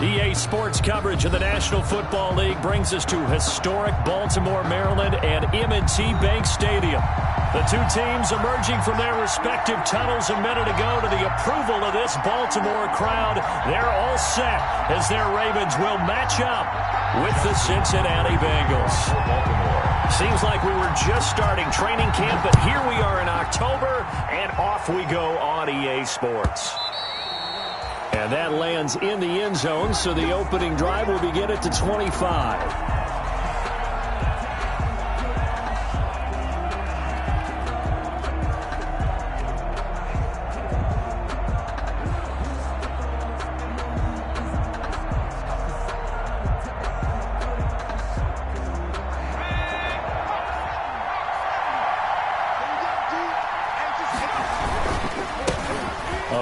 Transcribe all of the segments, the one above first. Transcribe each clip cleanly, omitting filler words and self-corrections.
EA Sports coverage of the National Football League brings us to historic Baltimore, Maryland, and M&T Bank Stadium. The two teams emerging from their respective tunnels a minute ago to the approval of this Baltimore crowd. They're all set as their Ravens will match up with the Cincinnati Bengals. Seems like we were just starting training camp, but here we are in October, and off we go on EA Sports. And that lands in the end zone, so the opening drive will begin at the 25.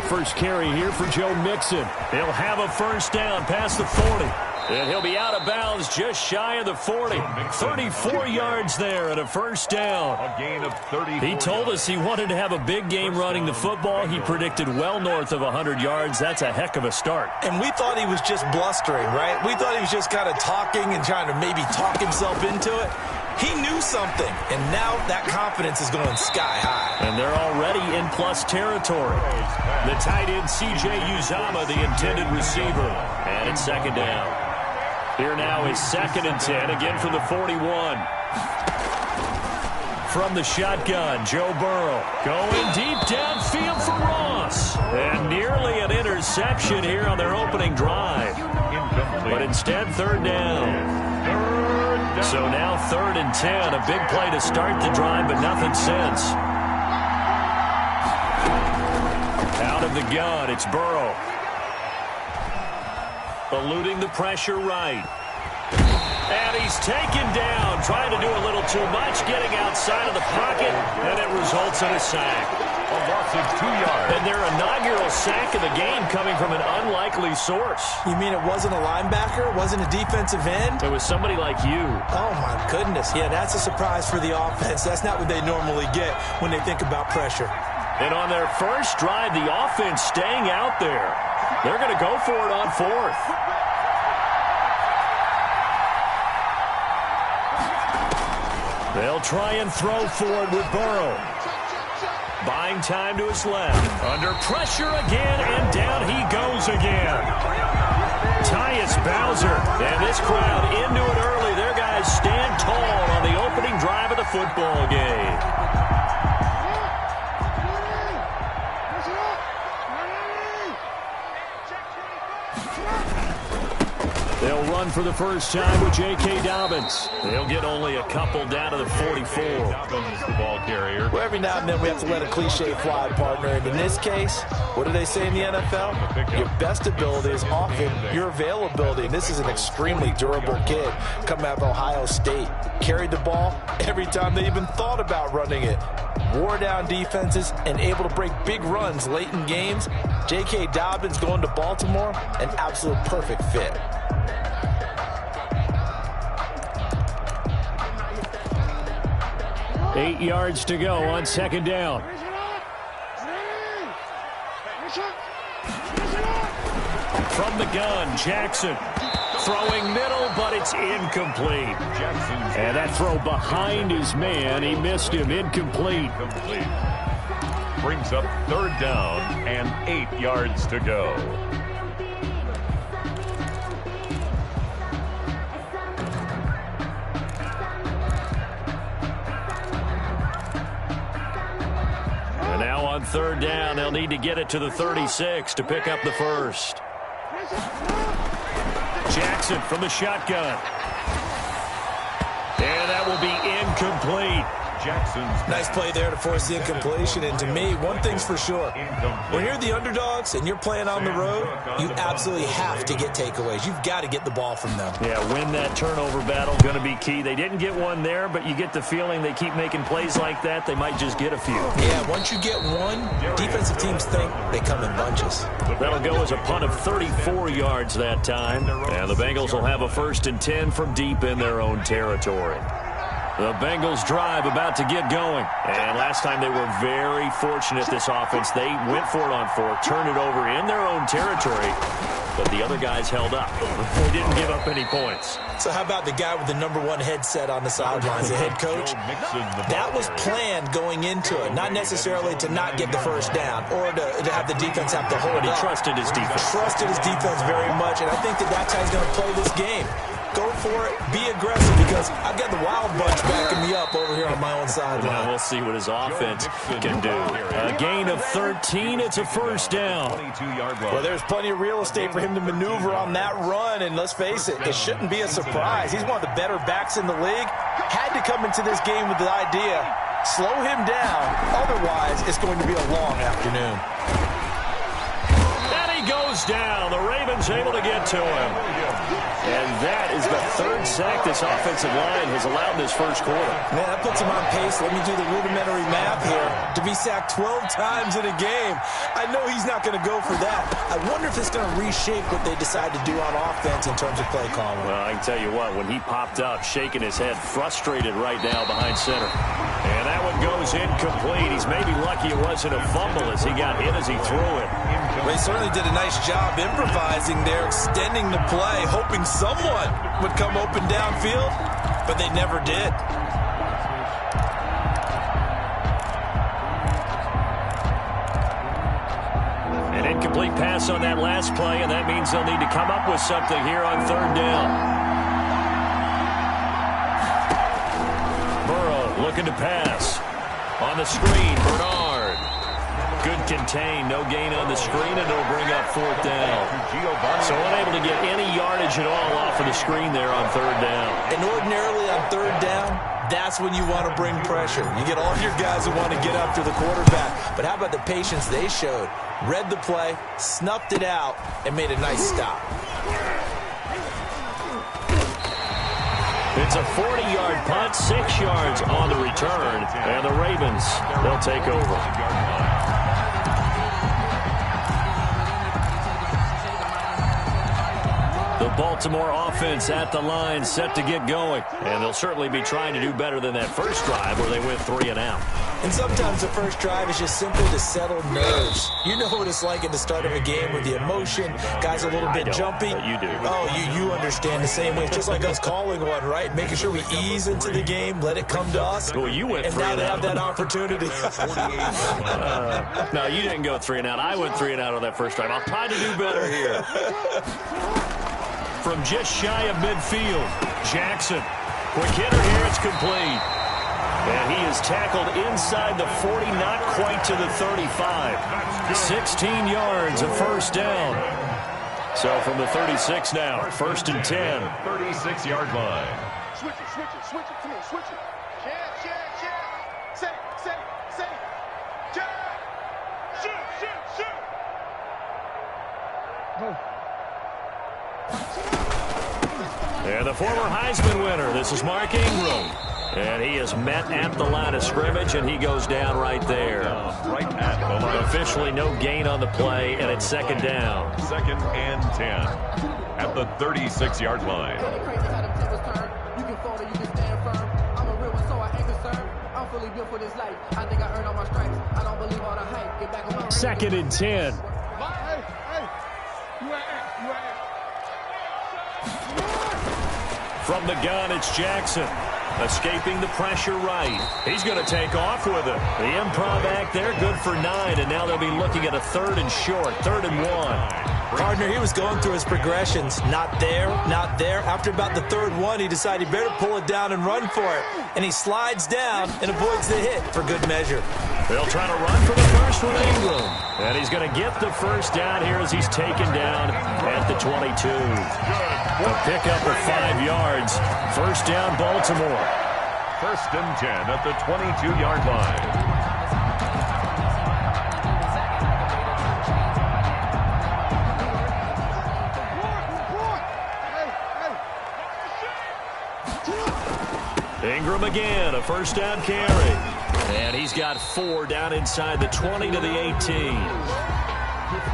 First carry here for Joe Mixon. He'll have a first down past the 40. And he'll be out of bounds just shy of the 40. 34 yards there and a first down. A gain of 30. He told us he wanted to have a big game running the football. He predicted well north of 100 yards. That's a heck of a start. And we thought he was just blustering, right? We thought he was just kind of talking and trying to maybe talk himself into it. He knew something, and now that confidence is going sky high. And they're already in plus territory. The tight end, C.J. Uzomah, the intended receiver. And it's second down. Here now is 2nd and 10, again from the 41. From the shotgun, Joe Burrow going deep downfield for Ross. And nearly an interception here on their opening drive. But instead, third down. So now 3rd and 10, a big play to start the drive, but nothing since. Out of the gun, it's Burrow. Eluding the pressure right. And he's taken down, trying to do a little too much, getting outside of the pocket, and it results in a sack. A loss of 2 yards. And their inaugural sack of the game coming from an unlikely source. You mean it wasn't a linebacker? It wasn't a defensive end? It was somebody like you. Oh, my goodness. Yeah, that's a surprise for the offense. That's not what they normally get when they think about pressure. And on their first drive, the offense staying out there. They're going to go for it on 4th. They'll try and throw forward with Burrow. Buying time to his left. Under pressure again, and down he goes again. Tyus Bowser. And this crowd into it early. Their guys stand tall on the opening drive of the football game. They'll run for the first time with J.K. Dobbins. They'll get only a couple down to the 44. Dobbins, the ball carrier. Well, every now and then we have to let a cliche fly, partner. And in this case, what do they say in the NFL? Your best ability is often your availability. And this is an extremely durable kid coming out of Ohio State. Carried the ball every time they even thought about running it. Wore down defenses and able to break big runs late in games. J.K. Dobbins going to Baltimore, an absolute perfect fit. Eight yards to go on second down. From the gun, Jackson. Throwing middle, but it's incomplete. And that throw behind his man, he missed him. Incomplete. Brings up 3rd down and 8 yards to go. And now on 3rd down, they'll need to get it to the 36 to pick up the first. Jackson from the shotgun. And that will be incomplete. Jackson's nice play there to force the incompletion. And to me, one thing's for sure. When you're the underdogs and you're playing on the road, you absolutely have to get takeaways. You've got to get the ball from them. Yeah, win that turnover battle, going to be key. They didn't get one there, but you get the feeling they keep making plays like that, they might just get a few. Yeah, once you get one, defensive teams think they come in bunches. That'll go as a punt of 34 yards that time. And the Bengals will have a 1st and 10 from deep in their own territory. The Bengals drive about to get going. And last time they were very fortunate, this offense. They went for it on 4th, turned it over in their own territory. but the other guys held up. They didn't give up any points. So how about the guy with the #1 headset on the sidelines, the head coach? That was planned going into it, not necessarily to not get the first down or to have the defense have to hold But he up. trusted his defense. Trusted his defense very much, and I think that's how he's going to play this game. Go for it. Be aggressive, because I've got the Wild Bunch backing me up over here on my own sideline. Well, we'll see what his offense can do. A gain of 13. It's a first down. Well, there's plenty of real estate for him to maneuver on that run, and let's face it, it shouldn't be a surprise. He's one of the better backs in the league. Had to come into this game with the idea, slow him down, otherwise it's going to be a long afternoon. And he goes down. The Ravens able to get to him. And that is the third sack this offensive line has allowed in this first quarter. Man, that puts him on pace. Let me do the rudimentary math here. To be sacked 12 times in a game. I know he's not going to go for that. I wonder if it's going to reshape what they decide to do on offense in terms of play calling. Well, I can tell you what, when he popped up, shaking his head, frustrated right now behind center. And that one goes incomplete. He's maybe lucky it wasn't a fumble as he got hit as he threw it. Well, he certainly did a nice job improvising there, extending the play, hoping someone would come open downfield, but they never did. An incomplete pass on that last play, and that means they'll need to come up with something here on third down. Burrow looking to pass. On the screen, Bernard. Good contain, no gain on the screen, and it'll bring up fourth down. So unable to get any yardage at all off of the screen there on third down. And ordinarily on third down, that's when you want to bring pressure. You get all your guys who want to get after the quarterback. But how about the patience they showed? Read the play, snuffed it out, and made a nice stop. It's a 40-yard punt, 6 yards on the return, and the Ravens, they'll take over. The Baltimore offense at the line, set to get going. And they'll certainly be trying to do better than that first drive where they went 3 and out. And sometimes the first drive is just simply to settle nerves. You know what it's like at the start of a game with the emotion. Guys a little bit jumpy. But you do. Oh, you understand the same way. It's just like us calling one, right? Making sure we ease into the game, let it come to us. Well, you went 3 and now and they out. have that opportunity. No, you didn't go 3 and out. I went 3 and out on that first drive. I'll try to do better here. From just shy of midfield, Jackson. Quick hitter here, it's complete. And he is tackled inside the 40, not quite to the 35. 16 yards, a first down. So from the 36 now, 1st and 10. 36-yard line. Switch it to me, switch it. Jab. Say it. Jab. Shoot. Go. And the former Heisman winner, this is Mark Ingram. And he is met at the line of scrimmage, and he goes down right there. Right at the line. Officially no gain on the play, and it's 2nd down. 2nd and 10 at the 36-yard line. You can fold it, you can stand firm. I'm a real one, so I ain't concerned. I'm fully built for this life. I think I earned all my stripes. I don't believe all the hype. Get back on my 2nd and 10. Hey. You at. From the gun, it's Jackson. Escaping the pressure right. He's going to take off with it. The improv act there, good for 9, and now they'll be looking at a 3rd and short, 3rd and 1. Gardner, he was going through his progressions. Not there. After about the 3rd one, he decided he better pull it down and run for it. And he slides down and avoids the hit for good measure. They'll try to run for the first with Ingram. And he's going to get the first down here as he's taken down at the 22. A pickup of 5 yards. First down, Baltimore. 1st and 10 at the 22-yard line. Ingram again, a first down carry. And he's got 4 down inside the 20 to the 18.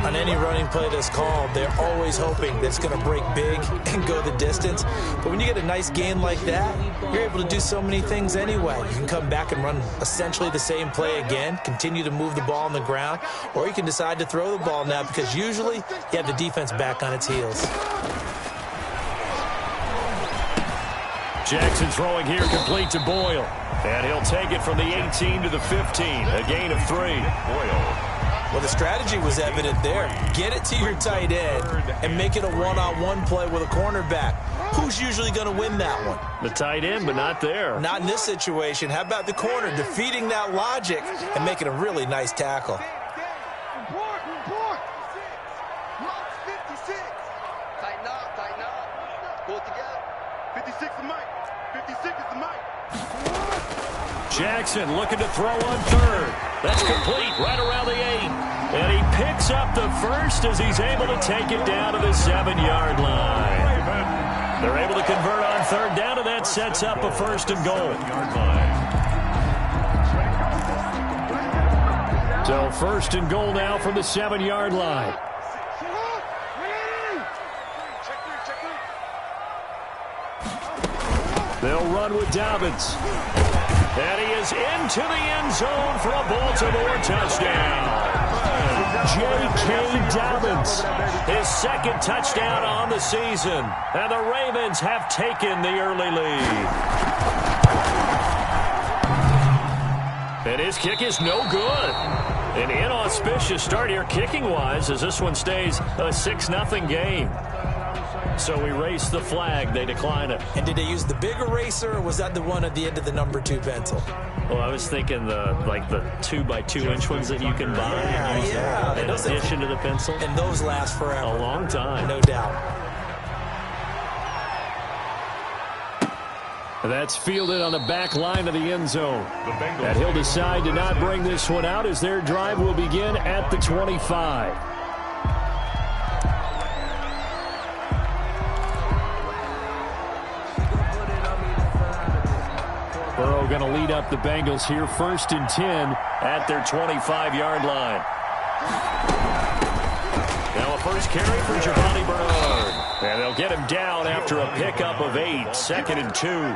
On any running play that's called, they're always hoping that it's going to break big and go the distance. But when you get a nice gain like that, you're able to do so many things anyway. You can come back and run essentially the same play again, continue to move the ball on the ground, or you can decide to throw the ball now because usually you have the defense back on its heels. Jackson throwing here, complete to Boyle. And he'll take it from the 18 to the 15, a gain of 3. Boyle. Well, the strategy was evident there. Get it to your tight end and make it a one-on-one play with a cornerback. Who's usually going to win that one? The tight end, but not there. Not in this situation. How about the corner defeating that logic and making a really nice tackle? Tighten up. Pull it together. 56 is Mike. 56 is the Mike. Jackson looking to throw on third. That's complete right around the 8. And he picks up the first as he's able to take it down to the 7-yard line. They're able to convert on third down, and that sets up a 1st and goal. So 1st and goal now from the 7-yard line. They'll run with Dobbins. And he is into the end zone for a Baltimore touchdown. J.K. Dobbins, his 2nd touchdown on the season. And the Ravens have taken the early lead. And his kick is no good. An inauspicious start here kicking-wise as this one stays a 6-0 game. So erase the flag. They decline it. And did they use the big eraser, or was that the one at the end of the number 2 pencil? Well, I was thinking the 2x2-inch ones that you can buy. Yeah. In addition to the pencil. And those last forever. A long time. No doubt. That's fielded on the back line of the end zone. And he'll decide to not bring this one out as their drive will begin at the 25. Burrow going to lead up the Bengals here, 1st and 10 at their 25-yard line. Now a first carry for Giovanni Bernard. And they'll get him down after a pickup of 8, 2nd and 2.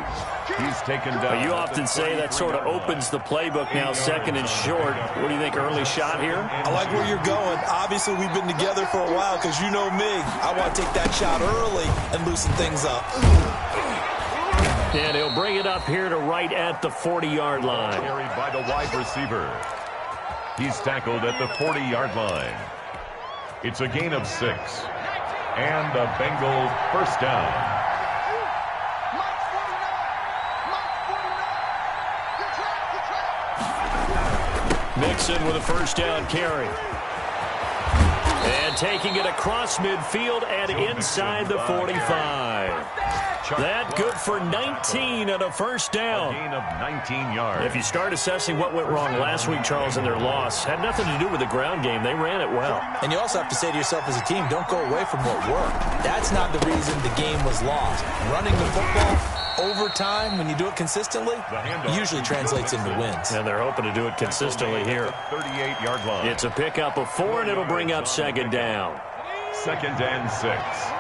He's taken down. You often say that sort of opens the playbook now, 2nd and short. What do you think, early shot here? I like where you're going. Obviously, we've been together for a while because you know me. I want to take that shot early and loosen things up. And he'll bring it up here to right at the 40-yard line. Carried by the wide receiver. He's tackled at the 40-yard line. It's a gain of 6. And a Bengal first down. Mixon with a first down carry. And taking it across midfield and inside the 45. That good for 19 and a first down. A gain of 19 yards. If you start assessing what went wrong last week, Charles, in their loss, had nothing to do with the ground game. They ran it well. And you also have to say to yourself as a team, don't go away from what worked. That's not the reason the game was lost. Running the football over time, when you do it consistently, usually translates into wins. And they're hoping to do it consistently here. 38-yard line. It's a pickup of 4, and it'll bring up 2nd down. 2nd and 6.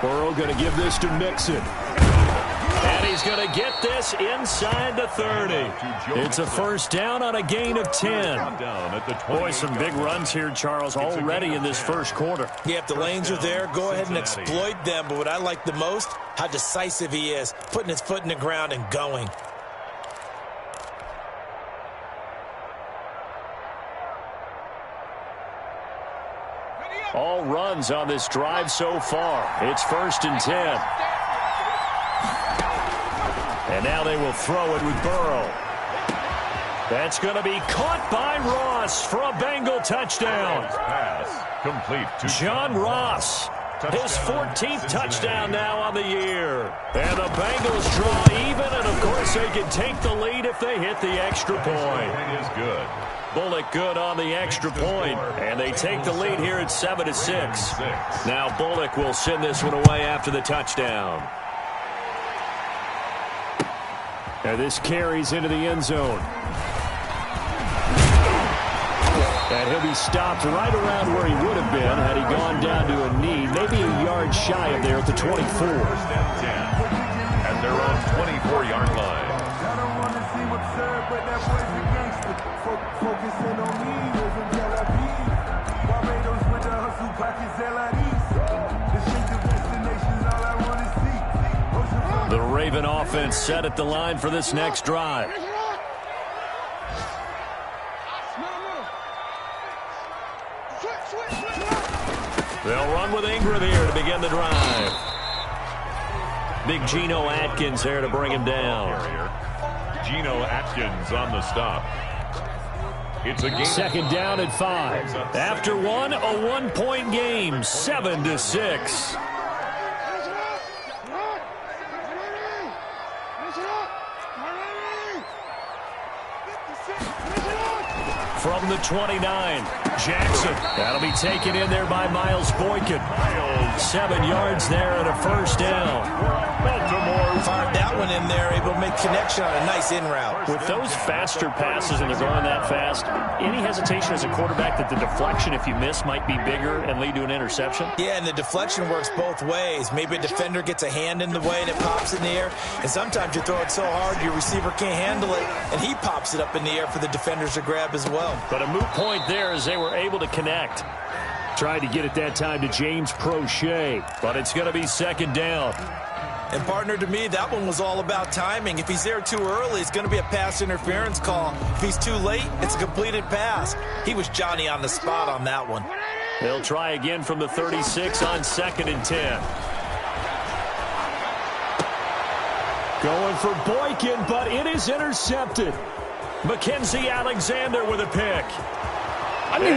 Burrow going to give this to Mixon. And he's going to get this inside the 30. It's a first down on a gain of 10. Boy, some big runs here, Charles, already in this first quarter. Yep, the lanes are there. Go ahead and exploit them. But what I like the most, how decisive he is, putting his foot in the ground and going. All runs on this drive so far. It's 1st and 10. And now they will throw it with Burrow. That's going to be caught by Ross for a Bengal touchdown. Pass complete to John Ross. His 14th touchdown now on the year. And the Bengals draw even, and of course they can take the lead if they hit the extra point. It is good. Bullock good on the extra point, and they take the lead here at 7-6. Now Bullock will send this one away after the touchdown. And this carries into the end zone. And he'll be stopped right around where he would have been had he gone down to a knee, maybe a yard shy of there at the 24. First and 10 at their own 24-yard line. I don't want to seem absurd, but that boy's a gangster. Focusing on me, living Tel Aviv. Barbados with the hustle, pockets LIDs. The streets of destinations, all I want to see. The Raven offense set at the line for this next drive. They'll run with Ingram here to begin the drive. Big Geno Atkins there to bring him down. Geno Atkins on the stop. It's a game. Second down at 5. After one, a 1-point game, 7-6. From the 29, Jackson. That'll be taken in there by Miles Boykin. 7 yards there and a first down. Baltimore Fired that one in there, able to make connection on a nice in route. With those faster passes and they're going that fast, any hesitation as a quarterback that the deflection, if you miss, might be bigger and lead to an interception? Yeah, and the deflection works both ways. Maybe a defender gets a hand in the way and it pops in the air. And sometimes you throw it so hard your receiver can't handle it, and he pops it up in the air for the defenders to grab as well. But a moot point there as they were able to connect. Tried to get it that time to James Prochet, but it's going to be second down. And partner, to me, that one was all about timing. If he's there too early, it's going to be a pass interference call. If he's too late, it's a completed pass. He was Johnny on the spot on that one. They'll try again from the 36 on 2nd and 10. Going for Boykin, but it is intercepted. Mackenzie Alexander with a pick. And he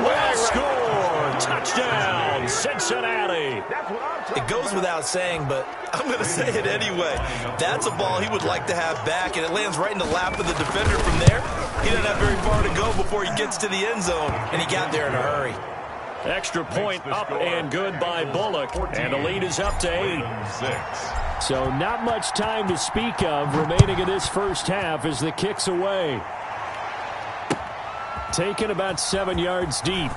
will score. Touchdown, Cincinnati. It goes without saying, but I'm going to say it anyway. That's a ball he would like to have back, and it lands right in the lap of the defender from there. He doesn't have very far to go before he gets to the end zone, and he got there in a hurry. Extra point up and good by Bullock, and the lead is up to 8. So not much time to speak of remaining in this first half as the kick's away. Taken about 7 yards deep.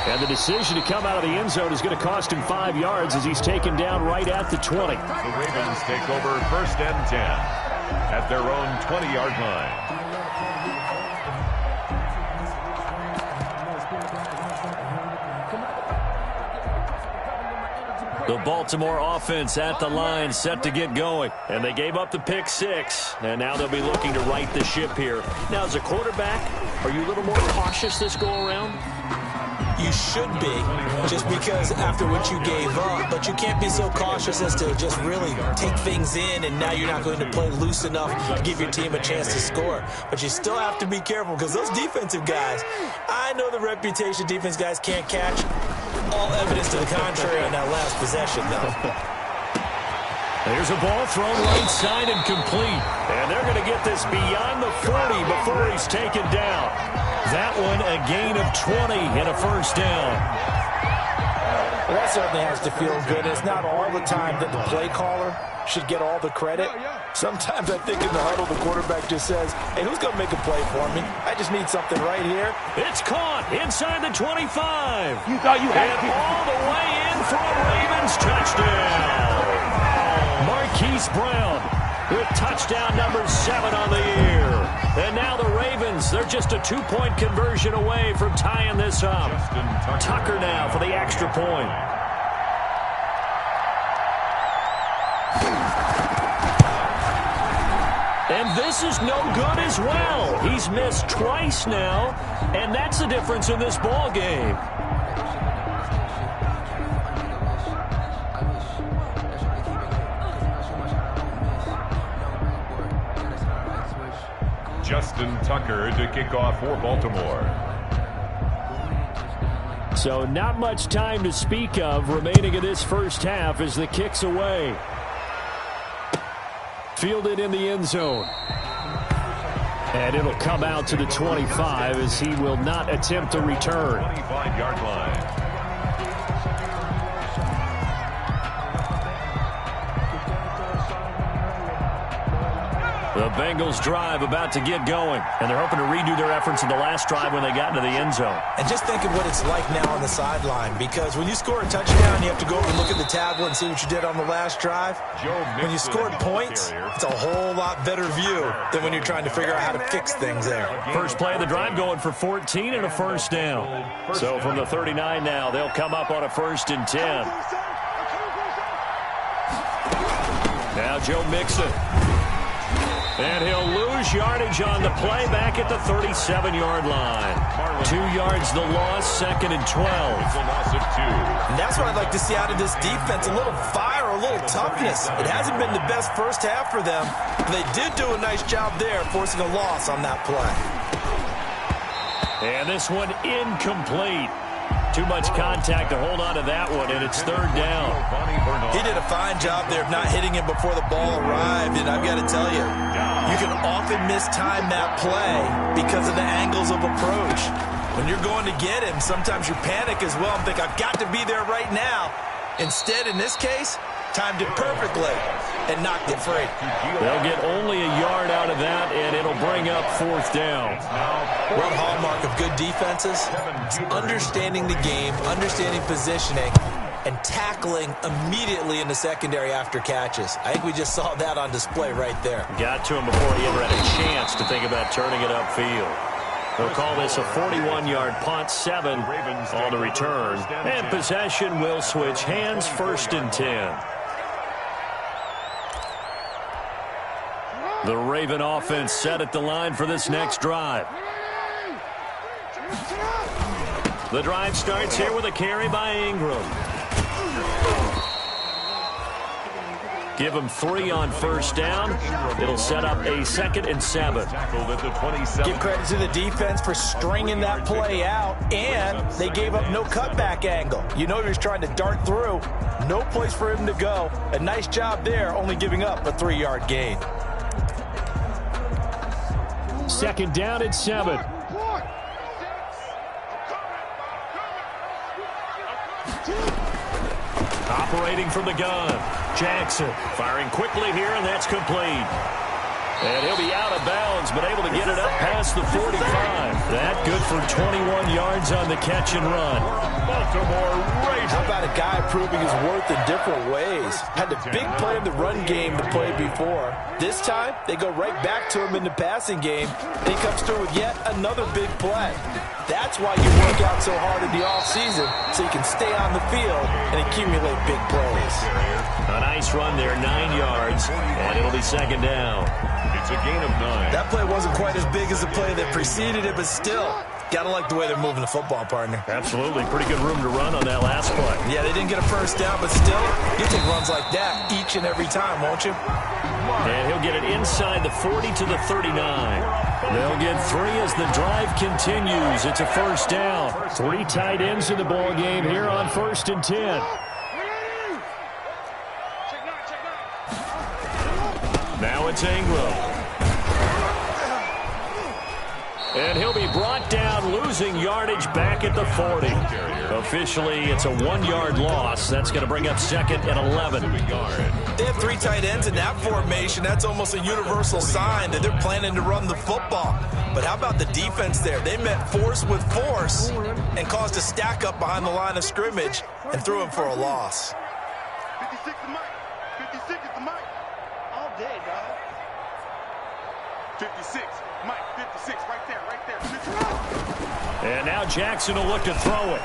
And the decision to come out of the end zone is going to cost him 5 yards as he's taken down right at the 20. The Ravens take over first and 10 at their own 20-yard line. The Baltimore offense at the line, set to get going. And they gave up the pick 6, and now they'll be looking to right the ship here. Now, as a quarterback, are you a little more cautious this go-around? You should be, just because after what you gave up, but you can't be so cautious as to just really take things in, and now you're not going to play loose enough to give your team a chance to score. But you still have to be careful, because those defensive guys, I know the reputation defense guys can't catch. All evidence to the contrary on that last possession, though. There's a ball thrown right side and complete. And they're going to get this beyond the 40 before he's taken down. That one a gain of 20 and a first down. Well, that certainly has to feel good. It's not all the time that the play caller should get all the credit. Sometimes I think in the huddle the quarterback just says, hey, who's going to make a play for me? I just need something right here. It's caught inside the 25. You thought you had and all the way in for a Ravens touchdown. Marquise Brown with touchdown number 7 on the year. And now the Ravens, they're just a 2-point conversion away from tying this up. Tucker now for the extra point. And this is no good as well. He's missed twice now, and that's the difference in this ball game. Justin Tucker to kick off for Baltimore. So not much time to speak of remaining in this first half as the kick's away. Fielded in the end zone. And it'll come out to the 25 as he will not attempt to return. 25-yard line. The The Bengals drive about to get going, and they're hoping to redo their efforts in the last drive when they got into the end zone. And just think of what it's like now on the sideline, because when you score a touchdown, you have to go over and look at the tablet and see what you did on the last drive. When you scored points, it's a whole lot better view than when you're trying to figure out how to fix things there. First play of the drive going for 14 and a first down. So from the 39 now, they'll come up on a 1st and 10. Now Joe Mixon. And he'll lose yardage on the play back at the 37-yard line. 2 yards the loss, 2nd and 12. And that's what I'd like to see out of this defense, a little fire, a little toughness. It hasn't been the best first half for them. They did do a nice job there, forcing a loss on that play. And this one incomplete. Too much contact to hold on to that one, and it's 3rd down. He did a fine job there of not hitting him before the ball arrived, and I've got to tell you, you can often mistime that play because of the angles of approach. When you're going to get him, sometimes you panic as well and think, I've got to be there right now. Instead, in this case, timed it perfectly and knocked it free. They'll get only a yard out of that, and it'll bring up 4th down. One hallmark of good defenses is understanding the game, understanding positioning, and tackling immediately in the secondary after catches. I think we just saw that on display right there. Got to him before he ever had a chance to think about turning it upfield. They'll call this a 41-yard punt, 7 on the return. And possession will switch hands, 1st and 10. The Raven offense set at the line for this next drive. The drive starts here with a carry by Ingram. Give him 3 on 1st down. It'll set up a 2nd and 7. Give credit to the defense for stringing that play out, and they gave up no cutback angle. You know he was trying to dart through. No place for him to go. A nice job there, only giving up a 3-yard gain. 2nd down at 7. Operating from the gun. Jackson firing quickly here, and that's complete. And he'll be out of bounds, but able to get it up past the 45. That good for 21 yards on the catch and run. Baltimore Ravens. How about a guy proving his worth in different ways? Had the big play in the run game to play before. This time, they go right back to him in the passing game. And he comes through with yet another big play. That's why you work out so hard in the offseason, so you can stay on the field and accumulate big plays. A nice run there, 9 yards, and it'll be 2nd down. It's a gain of 9. That play wasn't quite as big as the play that preceded it, but still, gotta like the way they're moving the football, partner. Absolutely. Pretty good room to run on that last play. Yeah, they didn't get a first down, but still, you take runs like that each and every time, won't you? And he'll get it inside the 40 to the 39. They'll get 3 as the drive continues. It's a 1st down. 3 tight ends in the ball game here on 1st and 10. Now it's Ingram. And he'll be brought down, losing yardage back at the 40. Officially, it's a 1-yard loss. That's going to bring up 2nd and 11. They have 3 tight ends in that formation. That's almost a universal sign that they're planning to run the football. But how about the defense there? They met force with force and caused a stack up behind the line of scrimmage and threw him for a loss. 56 to Mike. 56 is the Mike. All day, dog. 56. Mike, 56, right there, right there. 56. And now Jackson will look to throw it.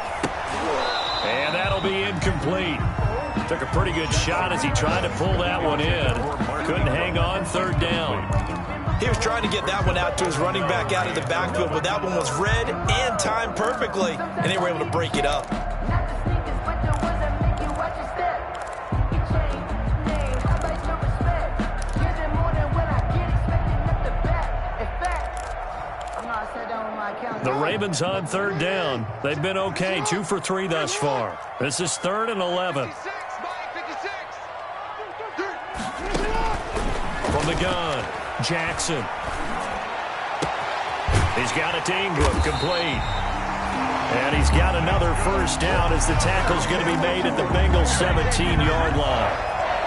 And that'll be incomplete. Took a pretty good shot as he tried to pull that one in. Couldn't hang on, 3rd down. He was trying to get that one out to his running back out of the backfield, but that one was read and timed perfectly, and they were able to break it up. The Ravens on 3rd down. They've been okay, 2 for 3 thus far. This is 3rd and 11. From the gun, Jackson. He's got it to Ingram, complete. And he's got another 1st down as the tackle's going to be made at the Bengals 17-yard line.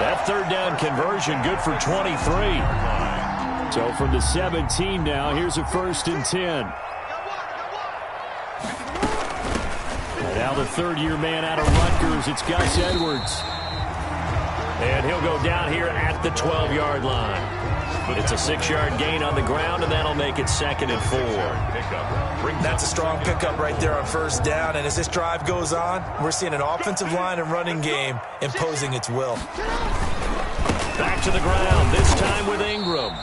That 3rd down conversion good for 23. So from the 17 now, here's a 1st and 10. And now the third-year man out of Rutgers, it's Gus Edwards. And he'll go down here at the 12-yard line. It's a 6-yard gain on the ground, and that'll make it 2nd and 4. That's a strong pickup right there on 1st down. And as this drive goes on, we're seeing an offensive line and running game imposing its will. Back to the ground, this time with Ingram.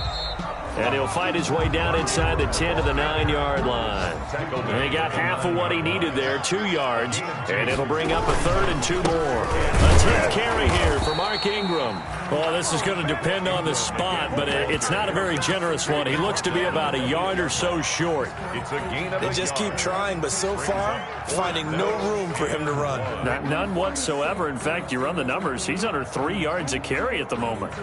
And he'll fight his way down inside the 10 to the 9-yard line. And he got half of what he needed there, 2 yards. And it'll bring up a 3rd and 2 more. A 10th carry here for Mark Ingram. Well, this is going to depend on the spot, but it's not a very generous one. He looks to be about a yard or so short. They just keep trying, but so far, finding no room for him to run. None whatsoever. In fact, you run the numbers, he's under 3 yards a carry at the moment.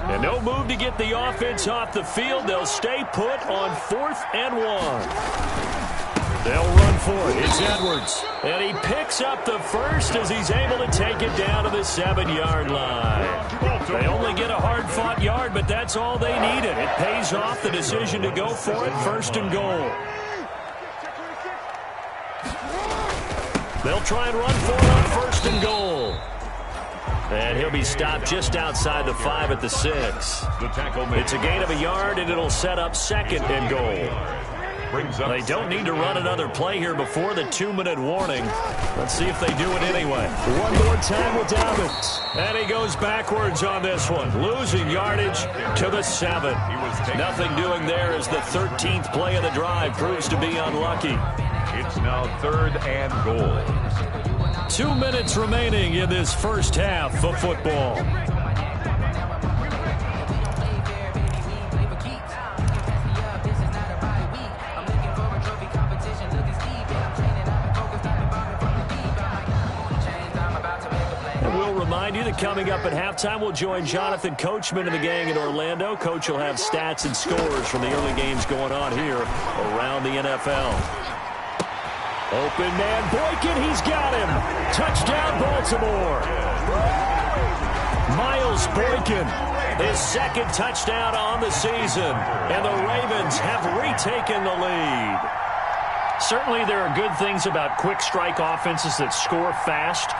And no move to get the offense off the field. They'll stay put on 4th and 1. They'll run for it. It's Edwards. And he picks up the first as he's able to take it down to the 7-yard line. They only get a hard-fought yard, but that's all they needed. It pays off the decision to go for it, 1st and goal. They'll try and run for it on 1st and goal. And he'll be stopped just outside the 5 at the 6. It's a gain of a yard, and it'll set up 2nd and goal. They don't need to run another play here before the 2-minute warning. Let's see if they do it anyway. One more time with Dobbins. And he goes backwards on this one, losing yardage to the 7. Nothing doing there as the 13th play of the drive proves to be unlucky. It's now 3rd and goal. 2 minutes remaining in this first half of football. And we'll remind you that coming up at halftime, we'll join Jonathan Coachman and the gang in Orlando. Coach will have stats and scores from the early games going on here around the NFL. Open man, Boykin, he's got him. Touchdown, Baltimore. Miles Boykin, his 2nd touchdown on the season. And the Ravens have retaken the lead. Certainly there are good things about quick strike offenses that score fast.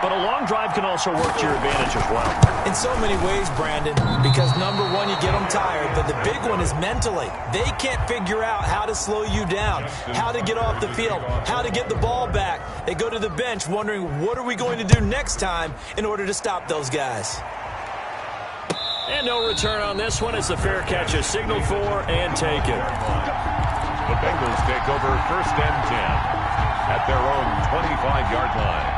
But a long drive can also work to your advantage as well. In so many ways, Brandon, because number one, you get them tired, but the big one is mentally. They can't figure out how to slow you down, how to get off the field, how to get the ball back. They go to the bench wondering, what are we going to do next time in order to stop those guys? And no return on this one. It's a fair catch, a signal for, and take it. The Bengals take over 1st and 10 at their own 25-yard line.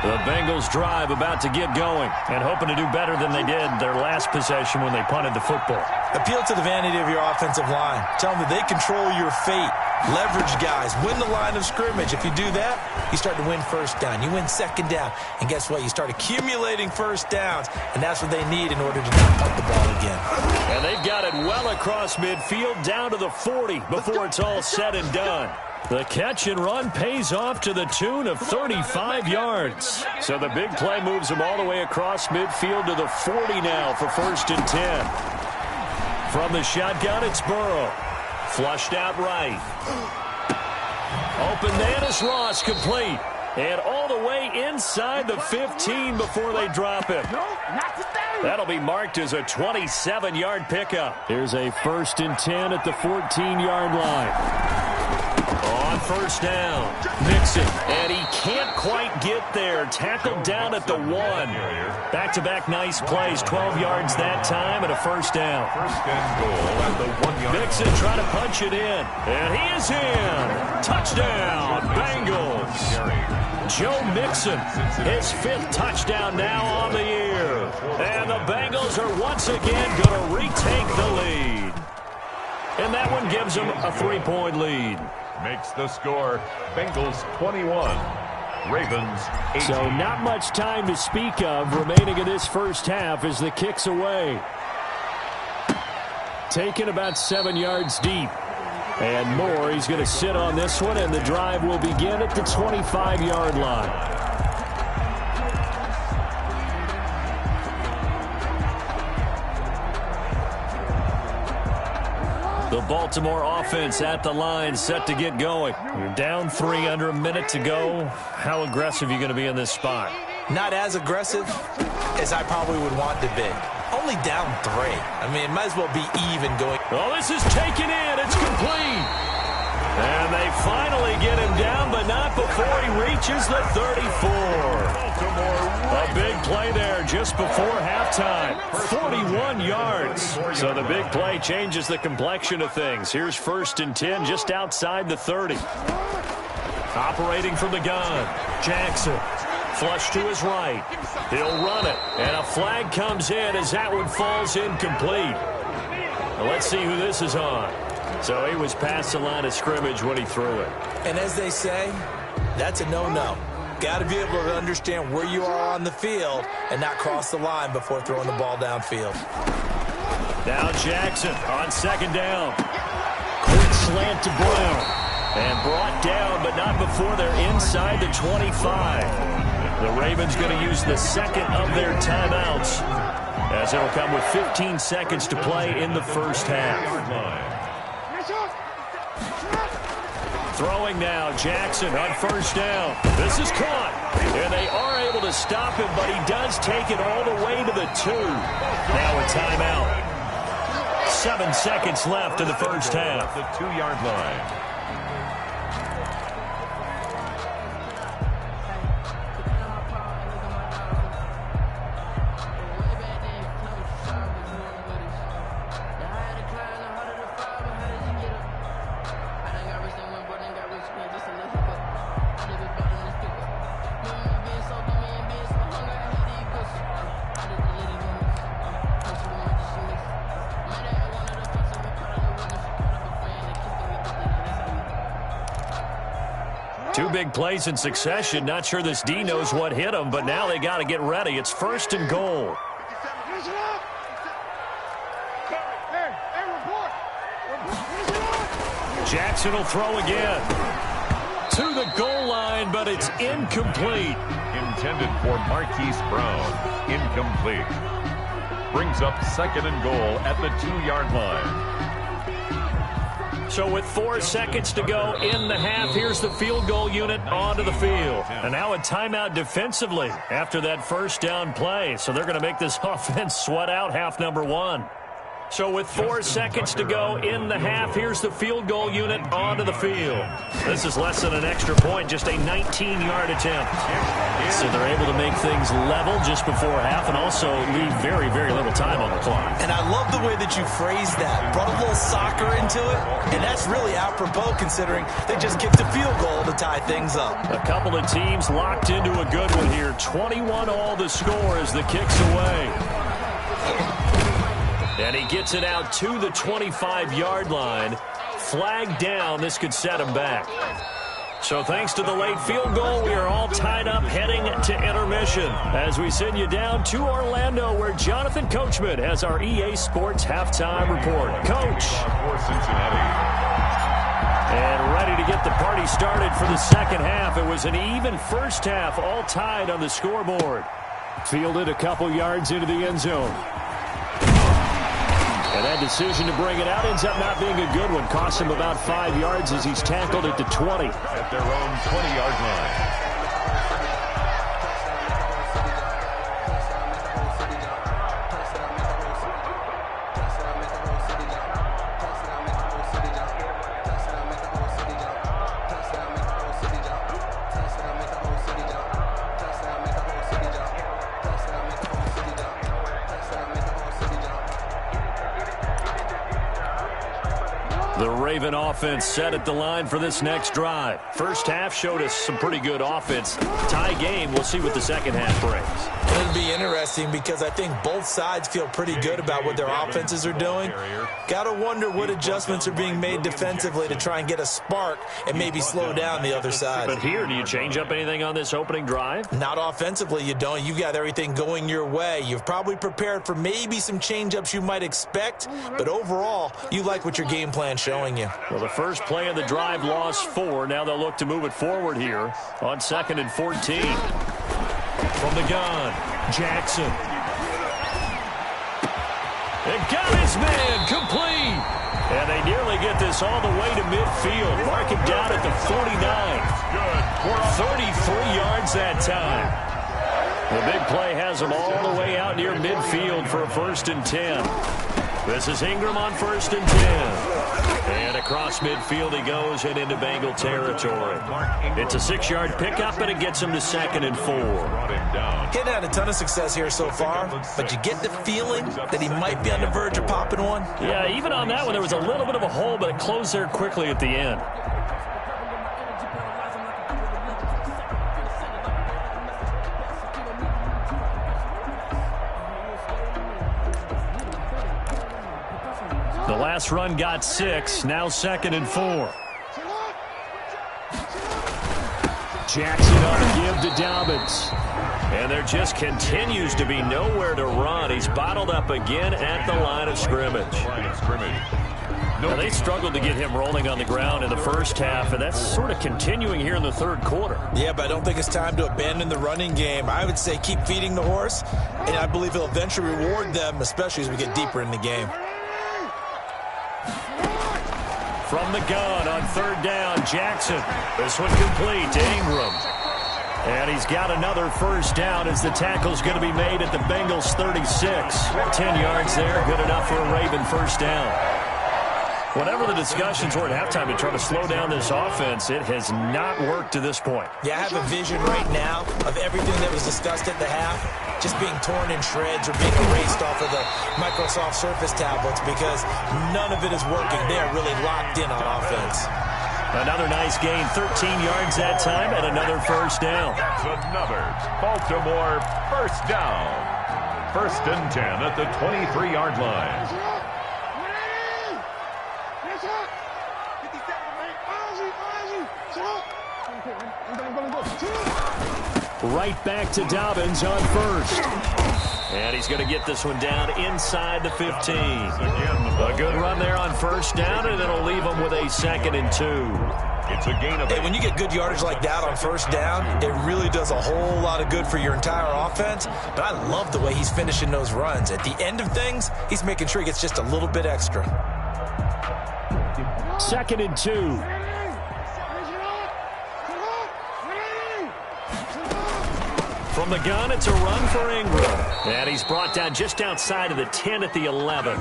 The Bengals drive about to get going and hoping to do better than they did their last possession when they punted the football. Appeal to the vanity of your offensive line. Tell them that they control your fate. Leverage guys. Win the line of scrimmage. If you do that, you start to win 1st down. You win 2nd down. And guess what? You start accumulating 1st downs. And that's what they need in order to not punt the ball again. And they've got it well across midfield down to the 40 before it's all said and done. The catch and run pays off to the tune of 35 yards. So the big play moves them all the way across midfield to the 40 now for 1st and 10. From the shotgun, it's Burrow. Flushed out right. Open man is Ross, complete. And all the way inside the 15 before they drop him. That'll be marked as a 27-yard pickup. Here's a 1st and 10 at the 14-yard line. On 1st down, Mixon, and he can't quite get there. Tackled down at the 1. Back-to-back nice plays, 12 yards that time and a 1st down. 1st and goal at the 1-yard line. Mixon trying to punch it in, and he is in. Touchdown, Bengals. Joe Mixon, his 5th touchdown now on the year. And the Bengals are once again going to retake the lead. And that one gives them a 3-point lead. Makes the score Bengals 21, Ravens 18. So not much time to speak of remaining in this first half as the kick's away. Taken about 7 yards deep. And Moore, he's going to sit on this one, and the drive will begin at the 25-yard line. The Baltimore offense at the line, set to get going. You're down 3 under a minute to go. How aggressive are you going to be in this spot? Not as aggressive as I probably would want to be. Only down 3. I mean, it might as well be even going. Oh, this is taken in. It's complete. And they finally get him down, but not before he reaches the 34. A big play there just before halftime. 41 yards. So the big play changes the complexion of things. Here's 1st and 10 just outside the 30. Operating from the gun. Jackson. Flush to his right. He'll run it. And a flag comes in as that one falls incomplete. Now let's see who this is on. So he was past the line of scrimmage when he threw it. And as they say, that's a no-no. Got to be able to understand where you are on the field and not cross the line before throwing the ball downfield. Now Jackson on 2nd down. Quick slant to Brown. And brought down, but not before they're inside the 25. The Ravens going to use the 2nd of their timeouts, as it'll come with 15 seconds to play in the first half. Throwing now, Jackson on 1st down. This is caught, and they are able to stop him, but he does take it all the way to the 2. Now a timeout. 7 seconds left in the first half. The 2-yard line. Two big plays in succession. Not sure this D knows what hit him, but now they got to get ready. It's 1st and goal. Jackson will throw again. To the goal line, but it's incomplete. Intended for Marquise Brown. Incomplete. Brings up 2nd and goal at the 2-yard line. So with 4 seconds to go in the half, here's the field goal unit onto the field. And now a timeout defensively after that 1st down play. So they're going to make this offense sweat out half number 1. So with 4 seconds to go in the half, here's the field goal unit onto the field. This is less than an extra point, just a 19-yard attempt. So they're able to make things level just before half and also leave very, very little time on the clock. And I love the way that you phrased that. Brought a little soccer into it, and that's really apropos considering they just kicked a field goal to tie things up. A couple of teams locked into a good one here. 21-all the score as the kick's away. And he gets it out to the 25-yard line. Flag down. This could set him back. So thanks to the late field goal, we are all tied up heading to intermission as we send you down to Orlando where Jonathan Coachman has our EA Sports halftime report. Coach. For Cincinnati. And ready to get the party started for the second half. It was an even first half, all tied on the scoreboard. Fielded a couple yards into the end zone. And that decision to bring it out ends up not being a good one. Cost him about 5 yards as he's tackled at the 20. At their own 20-yard line. The Raven offense set at the line for this next drive. First half showed us some pretty good offense. Tie game. We'll see what the second half brings. It'll be interesting because I think both sides feel pretty good about what their offenses are doing. Got to wonder what adjustments are being made defensively to try and get a spark and maybe slow down the other side. But here, do you change up anything on this opening drive? Not offensively, you don't. You've got everything going your way. You've probably prepared for maybe some change-ups you might expect, but overall, you like what your game plan's showing you. Well, the first play of the drive lost 4. Now they'll look to move it forward here on 2nd and 14. From the gun, Jackson. And got his man complete. And they nearly get this all the way to midfield. Mark him down at the 49. 33 yards that time. The big play has him all the way out near midfield for a 1st and 10. This is Ingram on 1st and 10. And across midfield he goes and into Bengal territory. It's a 6-yard pickup, and it gets him to 2nd and 4. Getting had a ton of success here so far, but you get the feeling that he might be on the verge of popping one. Yeah, even on that one, there was a little bit of a hole, but it closed there quickly at the end. The last run got 6, now 2nd and 4. Jackson on a give to Dobbins. And there just continues to be nowhere to run. He's bottled up again at the line of scrimmage. Now, they struggled to get him rolling on the ground in the first half, and that's sort of continuing here in the 3rd quarter. Yeah, but I don't think it's time to abandon the running game. I would say keep feeding the horse, and I believe he'll eventually reward them, especially as we get deeper in the game. From the gun on 3rd down, Jackson. This one complete to Ingram. And he's got another 1st down as the tackle's going to be made at the Bengals 36. 10 yards there, good enough for a Raven 1st down. Whatever the discussions were at halftime to try to slow down this offense, it has not worked to this point. Yeah, I have a vision right now of everything that was discussed at the half just being torn in shreds or being erased off of the Microsoft Surface tablets because none of it is working. They are really locked in on offense. Another nice gain, 13 yards that time, and another 1st down. That's another Baltimore 1st down. 1st and 10 at the 23-yard line. Right back to Dobbins on 1st. And he's going to get this one down inside the 15. A good run there on 1st down, and it'll leave him with a 2nd and 2. It's a gain of 8. Hey, when you get good yardage like that on 1st down, it really does a whole lot of good for your entire offense. But I love the way he's finishing those runs. At the end of things, he's making sure he gets just a little bit extra. 2nd and 2. From the gun, it's a run for Ingram. And he's brought down just outside of the 10 at the 11.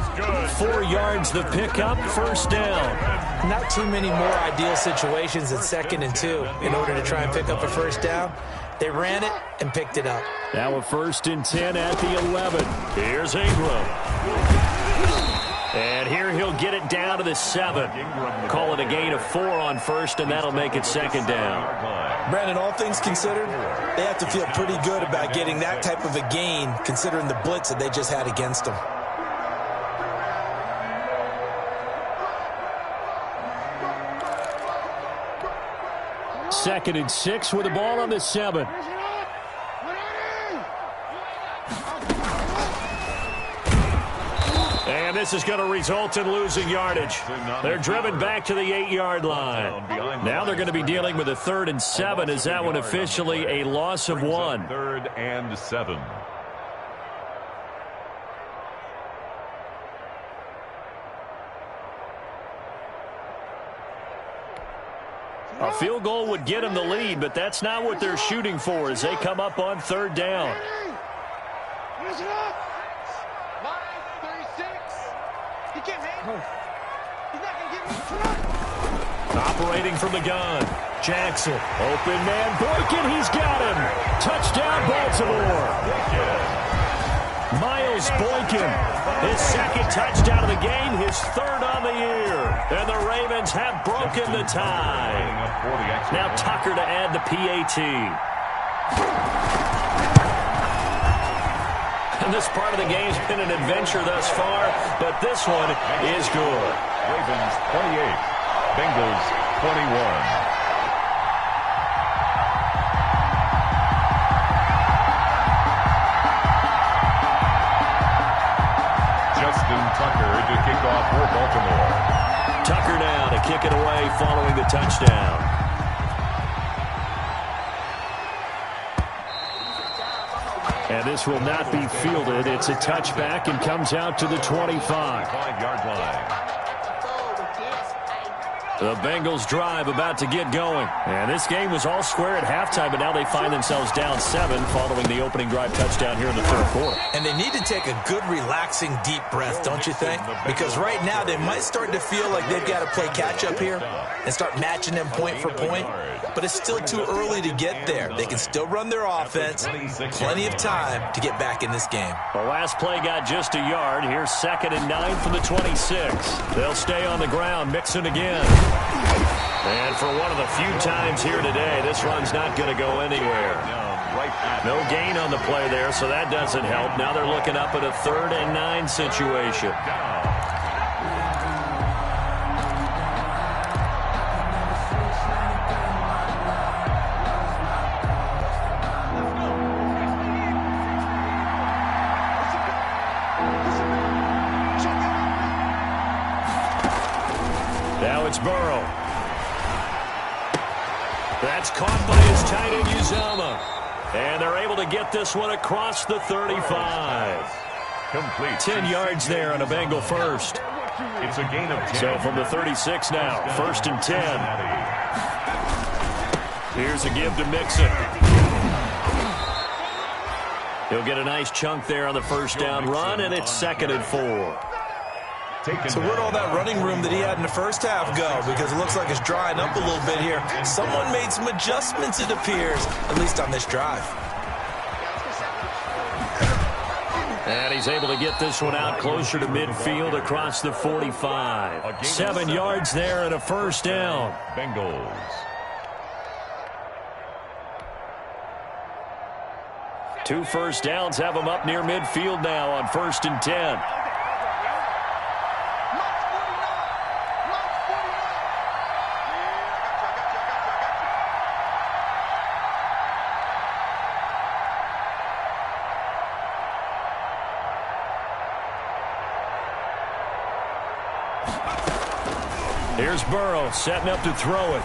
4 yards the pickup, 1st down. Not too many more ideal situations at 2nd and 2 in order to try and pick up a 1st down. They ran it and picked it up. Now a 1st and 10 at the 11. Here's Ingram. And here he'll get it down to the 7. Call it a gain of 4 on 1st, and that'll make it 2nd down. Brandon, all things considered, they have to feel pretty good about getting that type of a gain considering the blitz that they just had against them. Second and 6 with the ball on the 7. And this is going to result in losing yardage. They're driven back to the 8-yard line. Now they're going to be dealing with a 3rd and 7. Is that one officially a loss of 1? 3rd and 7. A field goal would get them the lead, but that's not what they're shooting for as they come up on 3rd down. Operating from the gun, Jackson. Open man, Boykin, he's got him. Touchdown, Baltimore. Miles Boykin, his 2nd touchdown of the game, his 3rd on the year. And the Ravens have broken the tie. Now Tucker to add the PAT. And this part of the game's been an adventure thus far, but this one is good. Ravens 28, Bengals 21. Tucker to kick off for Baltimore. Tucker now to kick it away following the touchdown. And this will not be fielded. It's a touchback and comes out to the 25. 5-yard line. The Bengals drive about to get going. And this game was all square at halftime, but now they find themselves down 7 following the opening drive touchdown here in the third quarter. And they need to take a good, relaxing, deep breath, don't you think? Because right now they might start to feel like they've got to play catch-up here and start matching them point for point. But it's still too early to get there. They can still run their offense. Plenty of time to get back in this game. The last play got just a yard. Here's 2nd and 9 from the 26. They'll stay on the ground, Mixon again. And for one of the few times here today, this run's not going to go anywhere. No gain on the play there, so that doesn't help. Now they're looking up at a 3rd and 9 situation. Now it's Burrow. That's caught by his tight end, Uzomah. And they're able to get this one across the 35. Complete. 10 yards there on a Bengal first. It's a gain of 10. So from the 36 now, 1st and 10. Here's a give to Mixon. He'll get a nice chunk there on the first down run, and it's 2nd and 4. So where'd all that running room that he had in the first half go? Because it looks like it's drying up a little bit here. Someone made some adjustments, it appears, at least on this drive. And he's able to get this one out closer to midfield across the 45. 7 yards there and a first down. Bengals. Two first downs have them up near midfield now on 1st and 10. Here's Burrow setting up to throw it.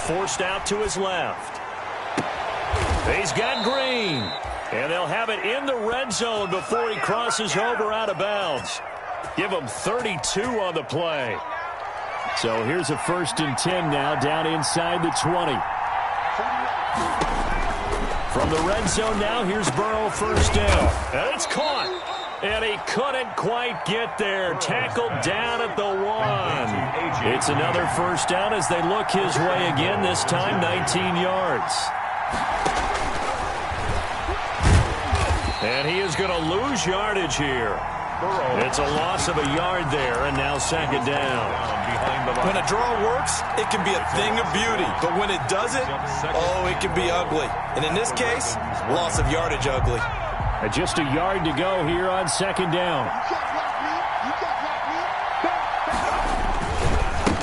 Forced out to his left. He's got Green. And they'll have it in the red zone before he crosses over out of bounds. Give him 32 on the play. So here's a 1st and 10 now down inside the 20. From the red zone now, here's Burrow first down. And it's caught. And he couldn't quite get there. Tackled down at the 1. It's another first down as they look his way again, this time 19 yards. And he is going to lose yardage here. It's a loss of a yard there, and now 2nd down. When a draw works, it can be a thing of beauty. But when it doesn't, oh, it can be ugly. And in this case, loss of yardage ugly. Just a yard to go here on 2nd down.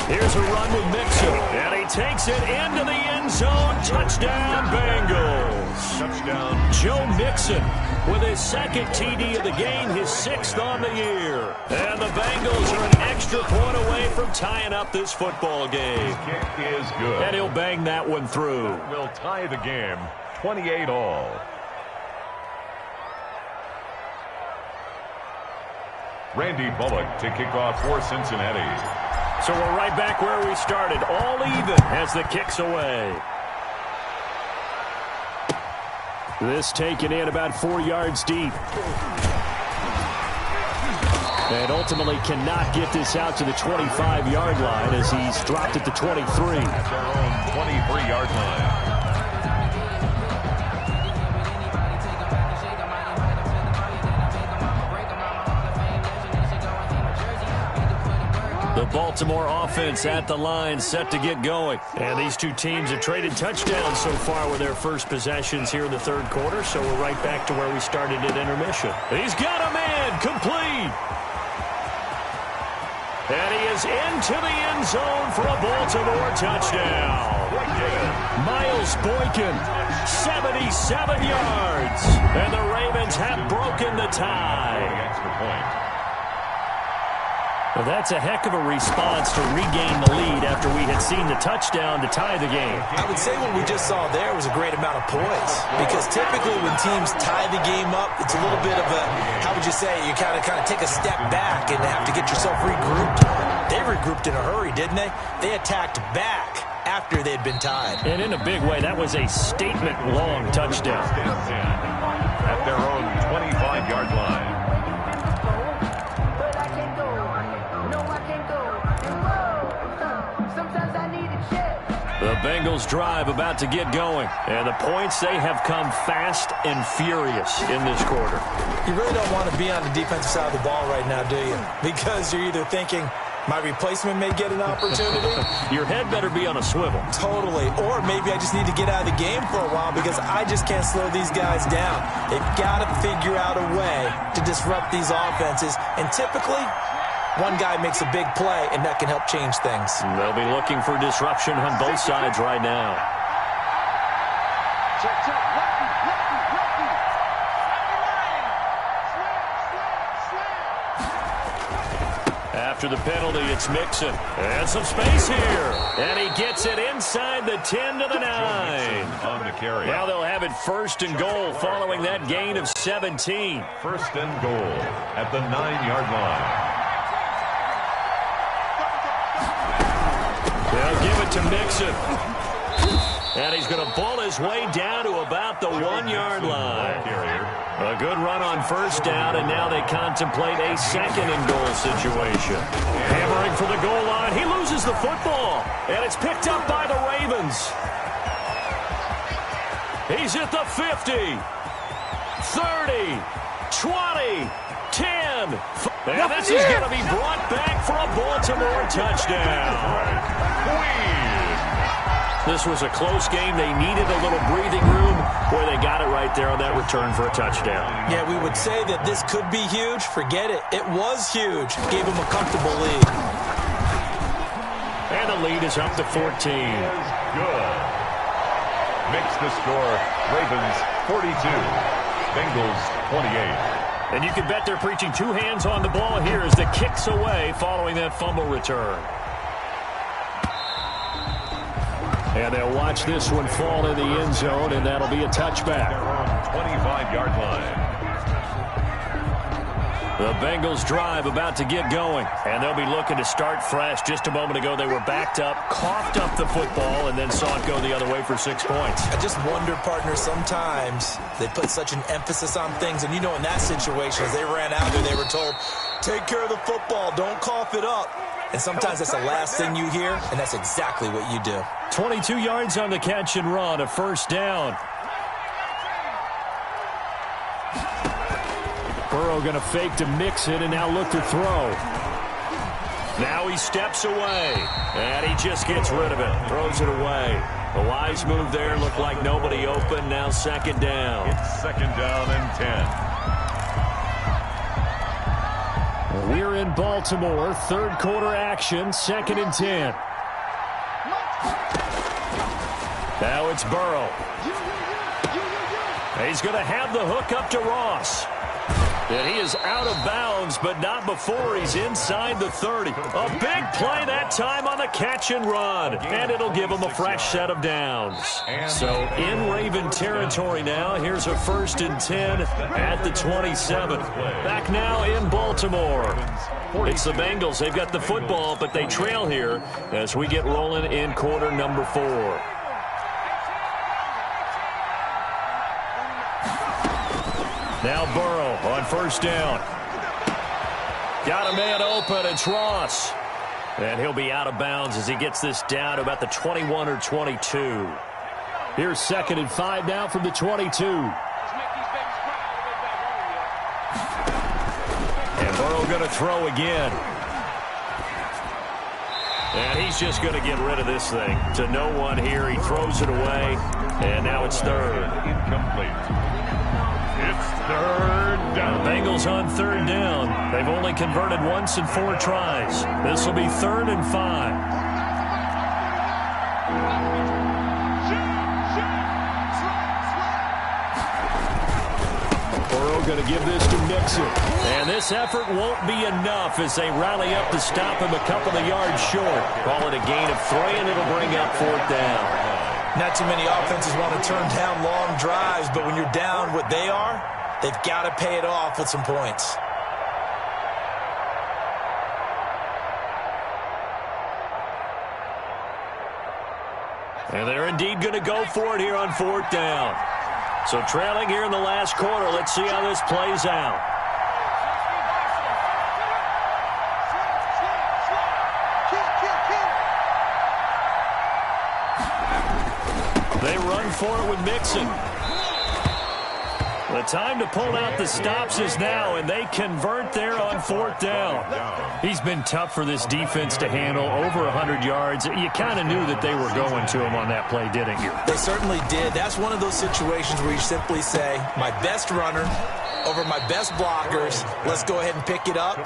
Here's a run with Mixon, and he takes it into the end zone. Touchdown, Bengals. Touchdown. Joe Mixon with his 2nd TD of the game, his 6th on the year. And the Bengals are an extra point away from tying up this football game. Kick is good. And he'll bang that one through. Will tie the game, 28 all. Randy Bullock to kick off for Cincinnati. So we're right back where we started, all even as the kick's away. This taken in about 4 yards deep. And ultimately cannot get this out to the 25-yard line as he's dropped at the 23. At their own 23-yard line. The The Baltimore offense at the line, set to get going. And these two teams have traded touchdowns so far with their first possessions here in the third quarter, so we're right back to where we started at intermission. He's got a man, complete. And he is into the end zone for a Baltimore touchdown. Miles Boykin, 77 yards. And the Ravens have broken the tie. Well, that's a heck of a response to regain the lead after we had seen the touchdown to tie the game. I would say what we just saw there was a great amount of poise, because typically when teams tie the game up, it's a little bit of a, how would you say, you kind of take a step back and have to get yourself regrouped. They regrouped in a hurry, didn't they? They attacked back after they'd been tied. And in a big way, that was a statement-long touchdown. At their own 25-yard line. The Bengals drive about to get going. And the points, they have come fast and furious in this quarter. You really don't want to be on the defensive side of the ball right now, do you? Because you're either thinking, my replacement may get an opportunity. Your head better be on a swivel. Totally. Or maybe I just need to get out of the game for a while because I just can't slow these guys down. They've got to figure out a way to disrupt these offenses. And typically, one guy makes a big play, and that can help change things. They'll be looking for disruption on both sides right now. After the penalty, it's Mixon. And some space here. And he gets it inside the 10 to the 9. On the carry. Now they'll have it first and goal following that gain of 17. First and goal at the 9-yard line. They'll give it to Mixon. And he's going to bull his way down to about the 1-yard line. A good run on first down, and now they contemplate a second and goal situation. Hammering for the goal line. He loses the football, and it's picked up by the Ravens. He's at the 50, 30, 20, 10. And this is going to be brought back for a Baltimore touchdown. This was a close game. They needed a little breathing room. Boy, they got it right there on that return for a touchdown. Yeah, we would say that this could be huge. Forget it. It was huge. Gave them a comfortable lead. And the lead is up to 14. Good. Makes the score Ravens 42, Bengals 28. And you can bet they're preaching two hands on the ball here as the kick's away following that fumble return. And they'll watch this one fall in the end zone, and that'll be a touchback. They're on 25-yard line. The Bengals drive about to get going, and they'll be looking to start fresh. Just a moment ago, they were backed up, coughed up the football, and then saw it go the other way for 6 points. I just wonder, partner, sometimes they put such an emphasis on things, and you know in that situation, as they ran out there, they were told, take care of the football, don't cough it up. And sometimes that's the last thing you hear, and that's exactly what you do. 22 yards on the catch and run, a first down. Burrow going to fake to Mixon and now look to throw. Now he steps away, and he just gets rid of it, throws it away. A wise move there, looked like nobody open, now second down. It's second down and 10. We're in Baltimore, third quarter action, second and 10. Now it's Burrow. He's going to have the hook up to Ross. And he is out of bounds, but not before he's inside the 30. A big play that time on the catch and run. And it'll give him a fresh set of downs. So in Raven territory now, here's a first and 10 at the 27. Back now in Baltimore. It's the Bengals. They've got the football, but they trail here as we get rolling in quarter number 4. Now Burrow on first down. Got a man open. It's Ross. And he'll be out of bounds as he gets this down to about the 21 or 22. Here's second and 5 now from the 22. And Burrow going to throw again. And he's just going to get rid of this thing. To no one here. He throws it away. And now it's third. Incomplete. It's third down. The Bengals on third down. They've only converted once in 4 tries. This will be 3rd and 5. Going to give this to Mixon. And this effort won't be enough as they rally up to stop him a couple of yards short. Call it a gain of 3, and it'll bring up 4th down. Not too many offenses want to turn down long drives, but when you're down what they are, they've got to pay it off with some points. And they're indeed going to go for it here on 4th down. So trailing here in the last quarter. Let's see how this plays out. They run for it with Mixon. The time to pull out the stops is now, and they convert there on 4th down. He's been tough for this defense to handle, over 100 yards. You kind of knew that they were going to him on that play, didn't you? They certainly did. That's one of those situations where you simply say, my best runner over my best blockers. Let's go ahead and pick it up.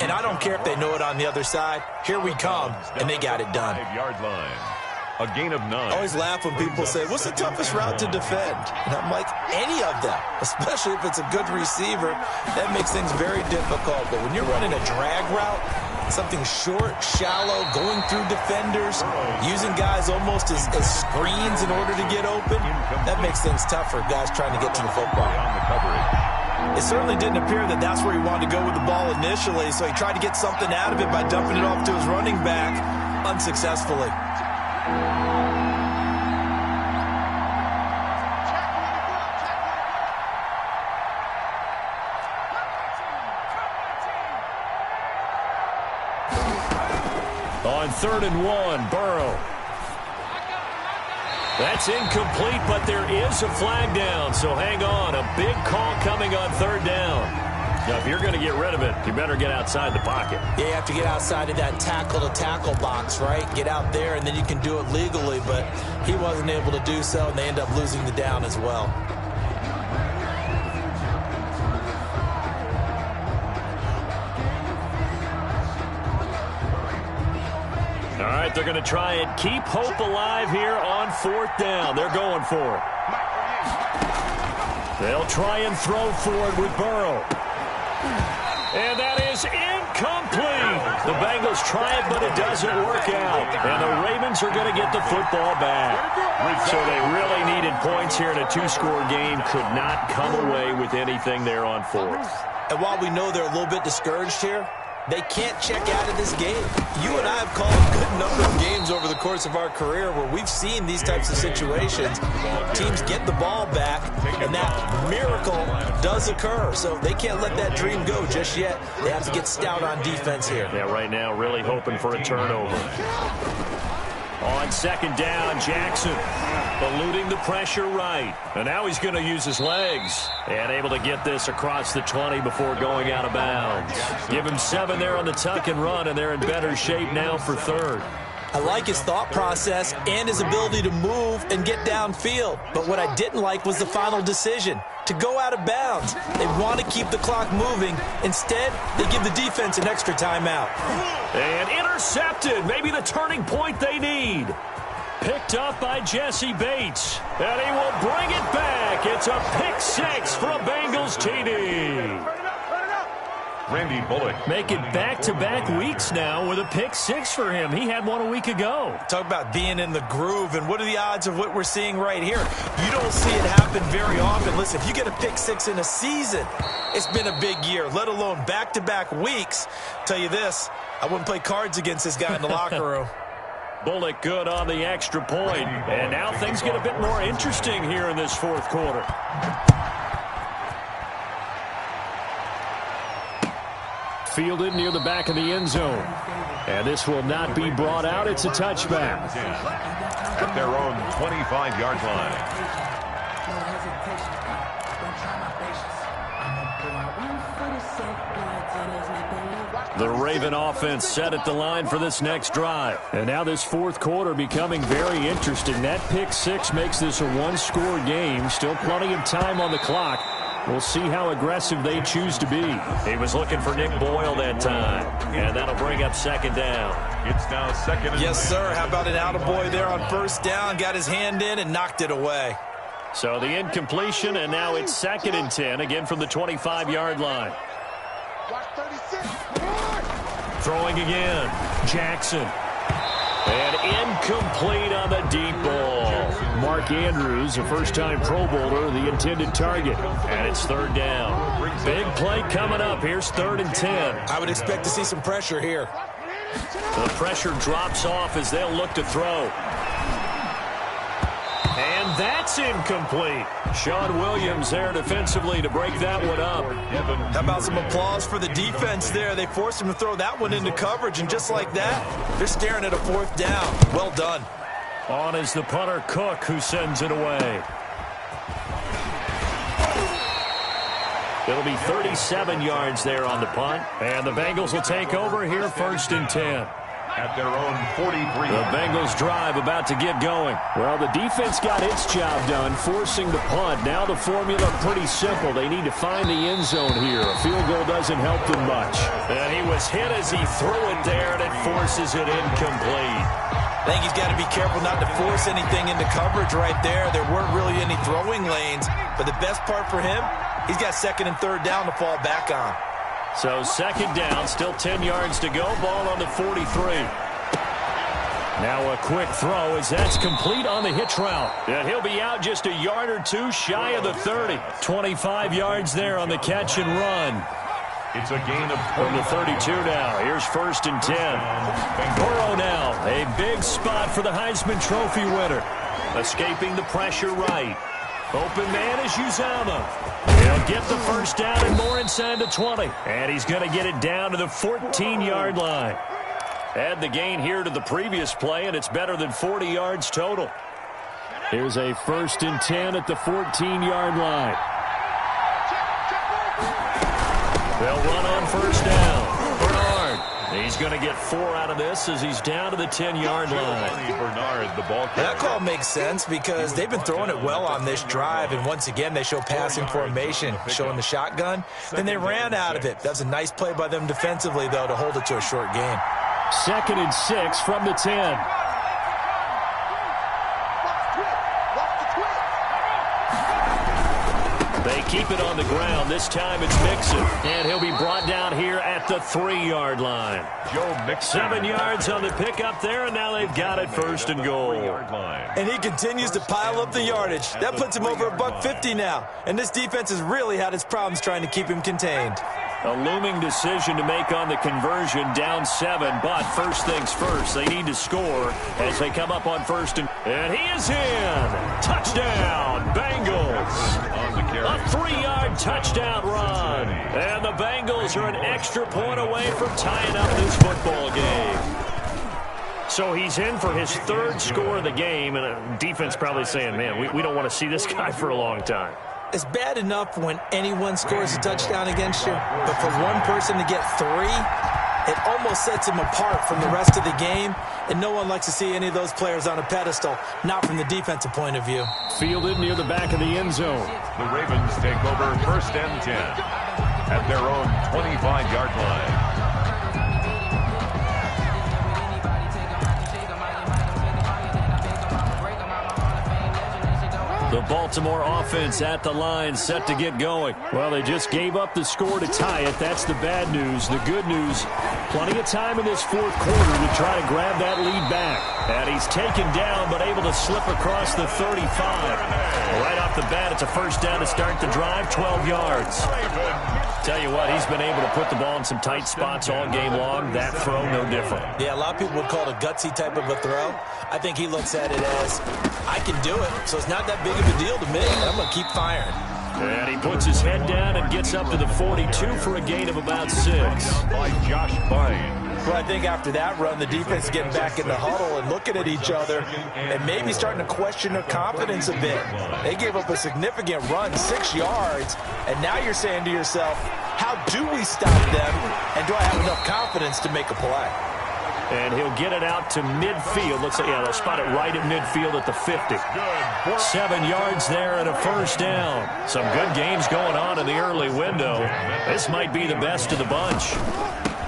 And I don't care if they know it on the other side. Here we come, and they got it done. 5-yard line. A gain of 9. I always laugh when people say, what's the toughest route to defend? And I'm like, any of them, especially if it's a good receiver. That makes things very difficult. But when you're running a drag route, something short, shallow, going through defenders, using guys almost as screens in order to get open, that makes things tough for guys trying to get to the football. It certainly didn't appear that that's where he wanted to go with the ball initially, so he tried to get something out of it by dumping it off to his running back unsuccessfully. On 3rd and 1, Burrow. That's incomplete, but there is a flag down, so hang on. A big call coming on 3rd down. Now, if you're going to get rid of it, you better get outside the pocket. Yeah, you have to get outside of that tackle-to-tackle box, right? Get out there, and then you can do it legally, but he wasn't able to do so, and they end up losing the down as well. All right, they're going to try and keep hope alive here on 4th down. They're going for it. They'll try and throw for it with Burrow. And that is incomplete. The Bengals try it, but it doesn't work out. And the Ravens are going to get the football back. So they really needed points here in a 2-score game. Could not come away with anything there on 4th. And while we know they're a little bit discouraged here, they can't check out of this game. You and I have called a good number of games over the course of our career where we've seen these types of situations. Teams get the ball back, and that miracle does occur. So they can't let that dream go just yet. They have to get stout on defense here. Yeah, right now really hoping for a turnover. On 2nd down, Jackson eluding the pressure right. And now he's going to use his legs. And able to get this across the 20 before going out of bounds. Give him 7 there on the tuck and run, and they're in better shape now for 3rd. I like his thought process and his ability to move and get downfield. But what I didn't like was the final decision, to go out of bounds. They want to keep the clock moving. Instead, they give the defense an extra timeout. And intercepted. Maybe the turning point they need. Picked up by Jesse Bates. And he will bring it back. It's a pick 6 for a Bengals TD. Randy Bullock. Make it back-to-back weeks now with a pick 6 for him. He had one a week ago. Talk about being in the groove, and what are the odds of what we're seeing right here? You don't see it happen very often. Listen, if you get a pick 6 in a season, it's been a big year, let alone back-to-back weeks. Tell you this, I wouldn't play cards against this guy in the locker room. Bullock good on the extra point. And now things get a bit more interesting here in this 4th quarter. Fielded near the back of the end zone. And this will not be brought out. It's a touchback. At their own 25-yard line. The Raven offense set at the line for this next drive. And now this fourth quarter becoming very interesting. That pick six makes this a one-score game. Still plenty of time on the clock. We'll see how aggressive they choose to be. He was looking for Nick Boyle that time. And that'll bring up second down. It's now second and 10. Yes, sir. How about an attaboy there on first down? Got his hand in and knocked it away. So the incompletion, and now it's second and 10, again from the 25-yard line. Throwing again. Jackson. And incomplete on the deep ball. Mark Andrews, a first-time Pro Bowler, the intended target. And it's third down. Big play coming up. Here's third and 10. I would expect to see some pressure here. The pressure drops off as they'll look to throw. And that's incomplete. Sean Williams there defensively to break that one up. How about some applause for the defense there? They forced him to throw that one into coverage, and just like that, they're staring at a fourth down. Well done. On is the punter, Cook, who sends it away. It'll be 37 yards there on the punt. And the Bengals will take over here first and 10. At their own 43. The Bengals drive about to get going. Well, the defense got its job done, forcing the punt. Now the formula pretty simple. They need to find the end zone here. A field goal doesn't help them much. And he was hit as he threw it there, and it forces it incomplete. I think he's got to be careful not to force anything into coverage right there. There weren't really any throwing lanes. But the best part for him, he's got second and third down to fall back on. So second down, still 10 yards to go. Ball on the 43. Now a quick throw as that's complete on the hitch route. And he'll be out just a yard or two shy of the 30. 25 yards there on the catch and run. It's a gain of from the 32 now. Here's first and 10. Burrow now. A big spot for the Heisman Trophy winner. Escaping the pressure right. Open man is Uzomah. He'll get the first down and more inside the 20. And he's going to get it down to the 14-yard line. Add the gain here to the previous play, and it's better than 40 yards total. Here's a first and 10 at the 14-yard line. They'll run on first down. Bernard. He's going to get 4 out of this as he's down to the 10-yard line. Bernard, the ball carrier. That call makes sense because they've been throwing it well on this drive, and once again they show passing formation, showing the shotgun. Then they ran out of it. That was a nice play by them defensively, though, to hold it to a short game. Second and 6 from the 10. They keep it on the ground. This time it's Mixon. And he'll be brought down here at the 3-yard line. Joe Mixon. 7 yards on the pickup there, and now they've got it first and goal. And he continues to pile up the yardage. That puts him over $150 now. And this defense has really had its problems trying to keep him contained. A looming decision to make on the conversion, down 7, but first things first, they need to score as they come up on first and he is in. Touchdown, Bengals. A 3-yard touchdown run. And the Bengals are an extra point away from tying up this football game. So he's in for his 3rd score of the game, and a defense probably saying, man, we don't want to see this guy for a long time. It's bad enough when anyone scores a touchdown against you, but for one person to get 3, it almost sets him apart from the rest of the game, and no one likes to see any of those players on a pedestal, not from the defensive point of view. Fielded near the back of the end zone. The Ravens take over first and 10 at their own 25-yard line. The Baltimore offense at the line, set to get going. Well, they just gave up the score to tie it. That's the bad news. The good news, plenty of time in this fourth quarter to try to grab that lead back. And he's taken down, but able to slip across the 35. Right off the bat, it's a first down to start the drive, 12 yards. Tell you what, he's been able to put the ball in some tight spots all game long. That throw, no different. Yeah, a lot of people would call it a gutsy type of a throw. I think he looks at it as, I can do it, so it's not that big of a deal to me. I'm going to keep firing. And he puts his head down and gets up to the 42 for a gain of about 6. By Josh Bynes. Well, I think after that run, the defense is getting back in the huddle and looking at each other and maybe starting to question their confidence a bit. They gave up a significant run, 6 yards, and now you're saying to yourself, how do we stop them, and do I have enough confidence to make a play? And he'll get it out to midfield. Looks like, yeah, they'll spot it right at midfield at the 50. 7 yards there and a first down. Some good games going on in the early window. This might be the best of the bunch.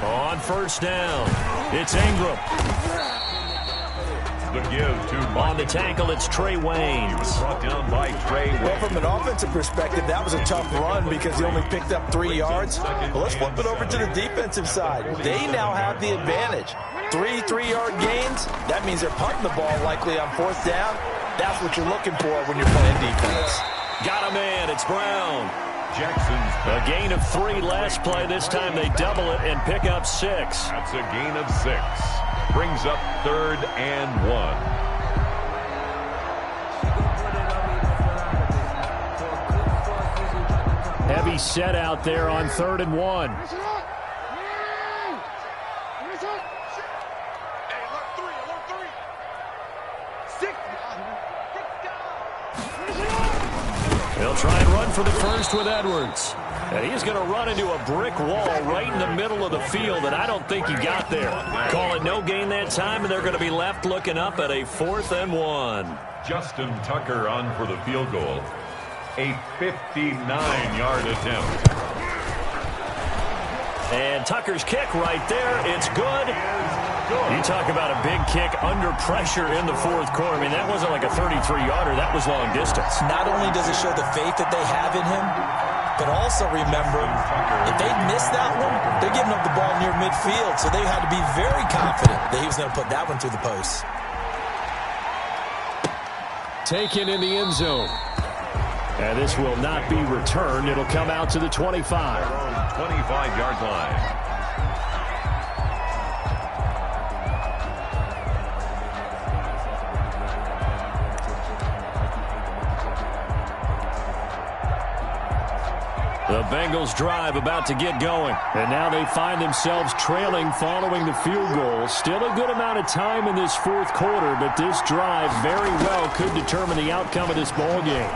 On first down, it's Ingram. The give to On the tackle, it's Trey Waynes. Brought down by Trey Waynes. Well, from an offensive perspective, that was a tough run because he only picked up 3 yards. But let's flip it over to the defensive side. They now have the advantage. 3 3-yard gains, that means they're punting the ball likely on fourth down. That's what you're looking for when you're playing defense. Got a man, it's Brown. Jackson's A gain of 3 last play. This time they double it and pick up 6. That's a gain of 6. Brings up 3rd and 1. Heavy set out there on 3rd and 1. They'll try and run for the first with Edwards. And he's going to run into a brick wall right in the middle of the field, and I don't think he got there. Call it no gain that time, and they're going to be left looking up at a 4th and 1. Justin Tucker on for the field goal. A 59-yard attempt. And Tucker's kick right there. It's good. You talk about a big kick under pressure in the 4th quarter. I mean, that wasn't like a 33-yarder. That was long distance. Not only does it show the faith that they have in him, but also remember, if they miss that one, they're giving up the ball near midfield, so they had to be very confident that he was going to put that one through the post. Taken in the end zone. And this will not be returned. It'll come out to the 25. 25-yard line. The Bengals drive about to get going. And now they find themselves trailing following the field goal. Still a good amount of time in this 4th quarter, but this drive very well could determine the outcome of this ball game.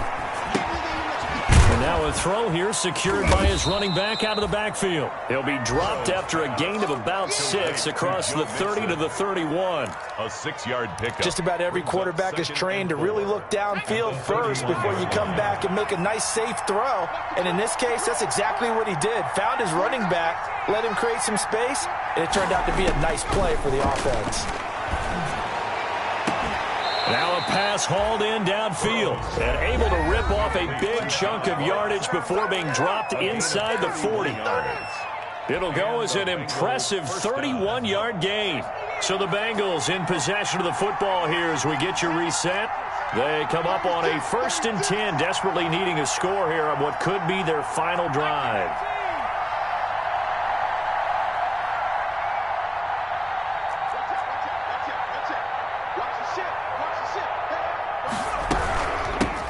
And now a throw here secured by his running back out of the backfield. He'll be dropped after a gain of about 6 across the 30 to the 31. A 6-yard pickup. Just about every quarterback is trained to really look downfield first before you come back and make a nice, safe throw. And in this case, that's exactly what he did. Found his running back, let him create some space, and it turned out to be a nice play for the offense. Now a pass hauled in downfield and able to rip off a big chunk of yardage before being dropped inside the 40. It'll go as an impressive 31-yard gain. So the Bengals in possession of the football here as we get you reset. They come up on a 1st and 10, desperately needing a score here on what could be their final drive.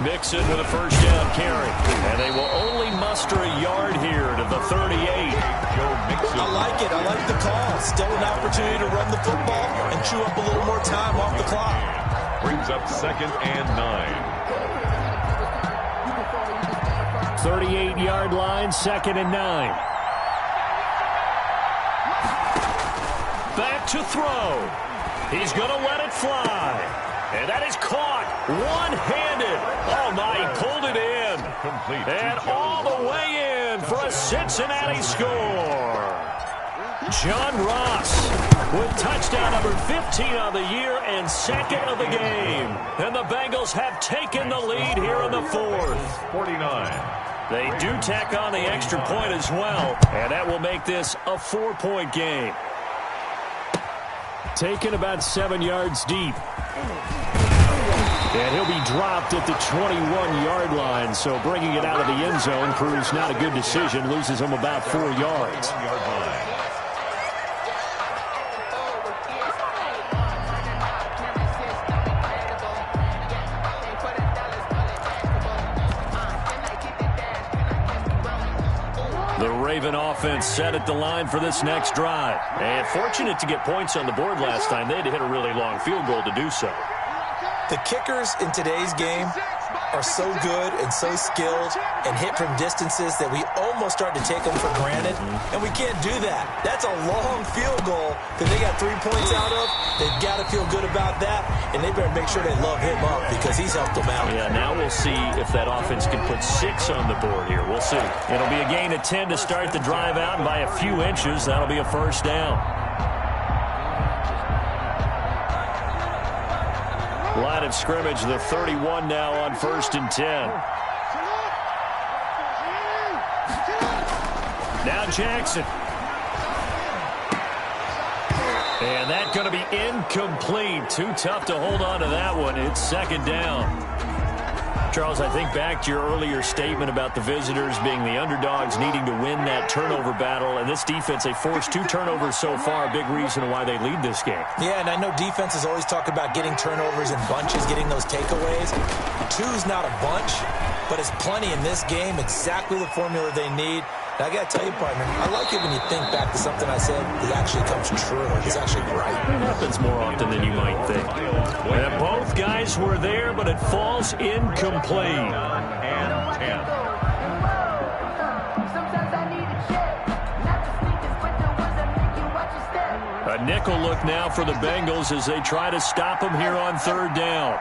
Mixon with a first down carry. And they will only muster a yard here to the 38. I like it. I like the call. Still an opportunity to run the football and chew up a little more time off the clock. Brings up 2nd and 9. 38-yard line, 2nd and 9. Back to throw. He's going to let it fly. And that is caught one-handed. Oh, my, he pulled it in. Complete. And all the way in for a Cincinnati score. John Ross with touchdown number 15 of the year and 2nd of the game. And the Bengals have taken the lead here in the 4th. 49. They do tack on the extra point as well, and that will make this a 4-point game. Taken about 7 yards deep. And he'll be dropped at the 21-yard line, so bringing it out of the end zone proves not a good decision, loses him about 4 yards. The Raven offense set at the line for this next drive. And fortunate to get points on the board last time. They had to hit a really long field goal to do so. The kickers in today's game are so good and so skilled and hit from distances that we almost start to take them for granted, and we can't do that. That's a long field goal that they got 3 points out of. They've got to feel good about that, and they better make sure they love him up because he's helped them out. Yeah, now we'll see if that offense can put 6 on the board here. We'll see. It'll be a gain of 10 to start the drive out, and by a few inches, that'll be a first down. Line of scrimmage, the 31 now on 1st and 10. Now Jackson. And that's going to be incomplete. Too tough to hold on to that one. It's 2nd down. Charles, I think back to your earlier statement about the visitors being the underdogs, needing to win that turnover battle. And this defense, they forced 2 turnovers so far, a big reason why they lead this game. Yeah, and I know defenses always talk about getting turnovers in bunches, getting those takeaways. 2's not a bunch, but it's plenty in this game, exactly the formula they need. And I got to tell you, partner, I like it when you think back to something I said that actually comes true. It's actually right. It happens more often than you might think. And both guys were there, but it falls incomplete. And 10. A nickel look now for the Bengals as they try to stop them here on 3rd down.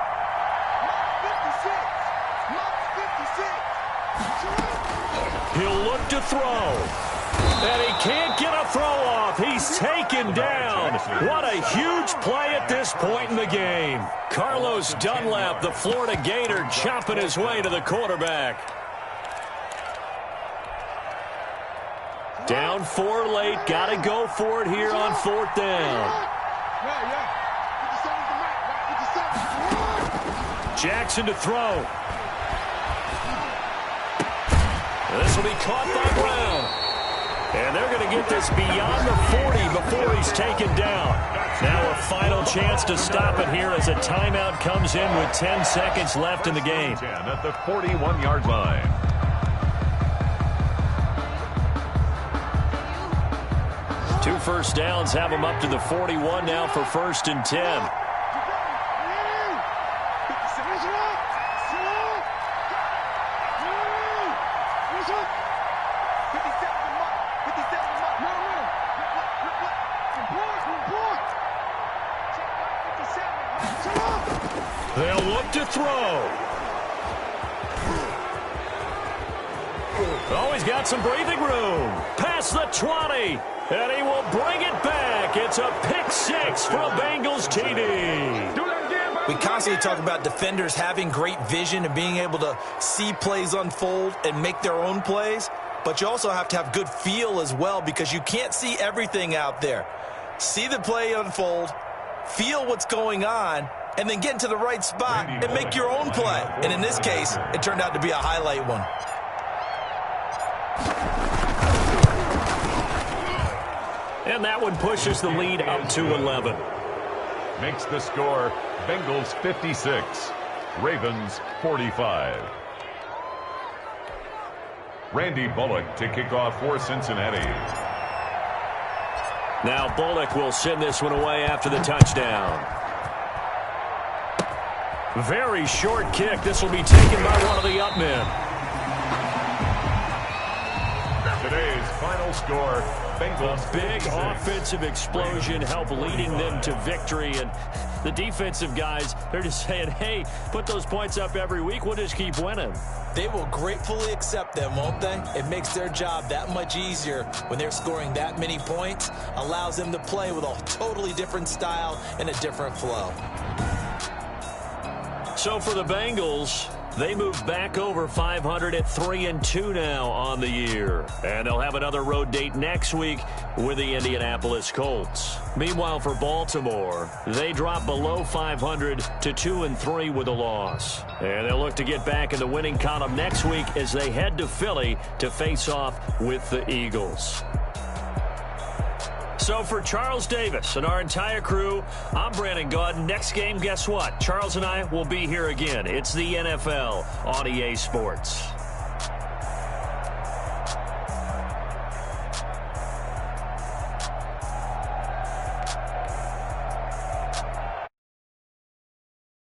He'll look to throw. And he can't get a throw off. He's taken down. What a huge play at this point in the game. Carlos Dunlap, the Florida Gator, chopping his way to the quarterback. Down 4 late. Got to go for it here on 4th down. Jackson to throw. This will be caught by Brown. And they're going to get this beyond the 40 before he's taken down. Now a final chance to stop it here as a timeout comes in with 10 seconds left in the game. 10 at the 41-yard line. Two first downs have them up to the 41 now for 1st and 10. They'll look to throw. Oh, he's got some breathing room. Past the 20. And he will bring it back. It's a pick 6 for a Bengals TD. We constantly talk about defenders having great vision and being able to see plays unfold and make their own plays. But you also have to have good feel as well because you can't see everything out there. See the play unfold, feel what's going on, and then get into the right spot and make your own play. And in this case, it turned out to be a highlight one. And that one pushes the lead up to 11. Makes the score Bengals 56, Ravens 45. Randy Bullock to kick off for Cincinnati. Now Bullock will send this one away after the touchdown. Very short kick. This will be taken by one of the up men. Today's final score, Bengals Big offensive explosion help leading them to victory. And the defensive guys, they're just saying, hey, put those points up every week. We'll just keep winning. They will gratefully accept them, won't they? It makes their job that much easier when they're scoring that many points. Allows them to play with a totally different style and a different flow. So for the Bengals, they move back over 500 at 3-2 now on the year. And they'll have another road date next week with the Indianapolis Colts. Meanwhile, for Baltimore, they drop below 500 to 2-3 with a loss. And they'll look to get back in the winning column next week as they head to Philly to face off with the Eagles. So for Charles Davis and our entire crew, I'm Brandon Gaudin. Next game, guess what? Charles and I will be here again. It's the NFL on EA Sports.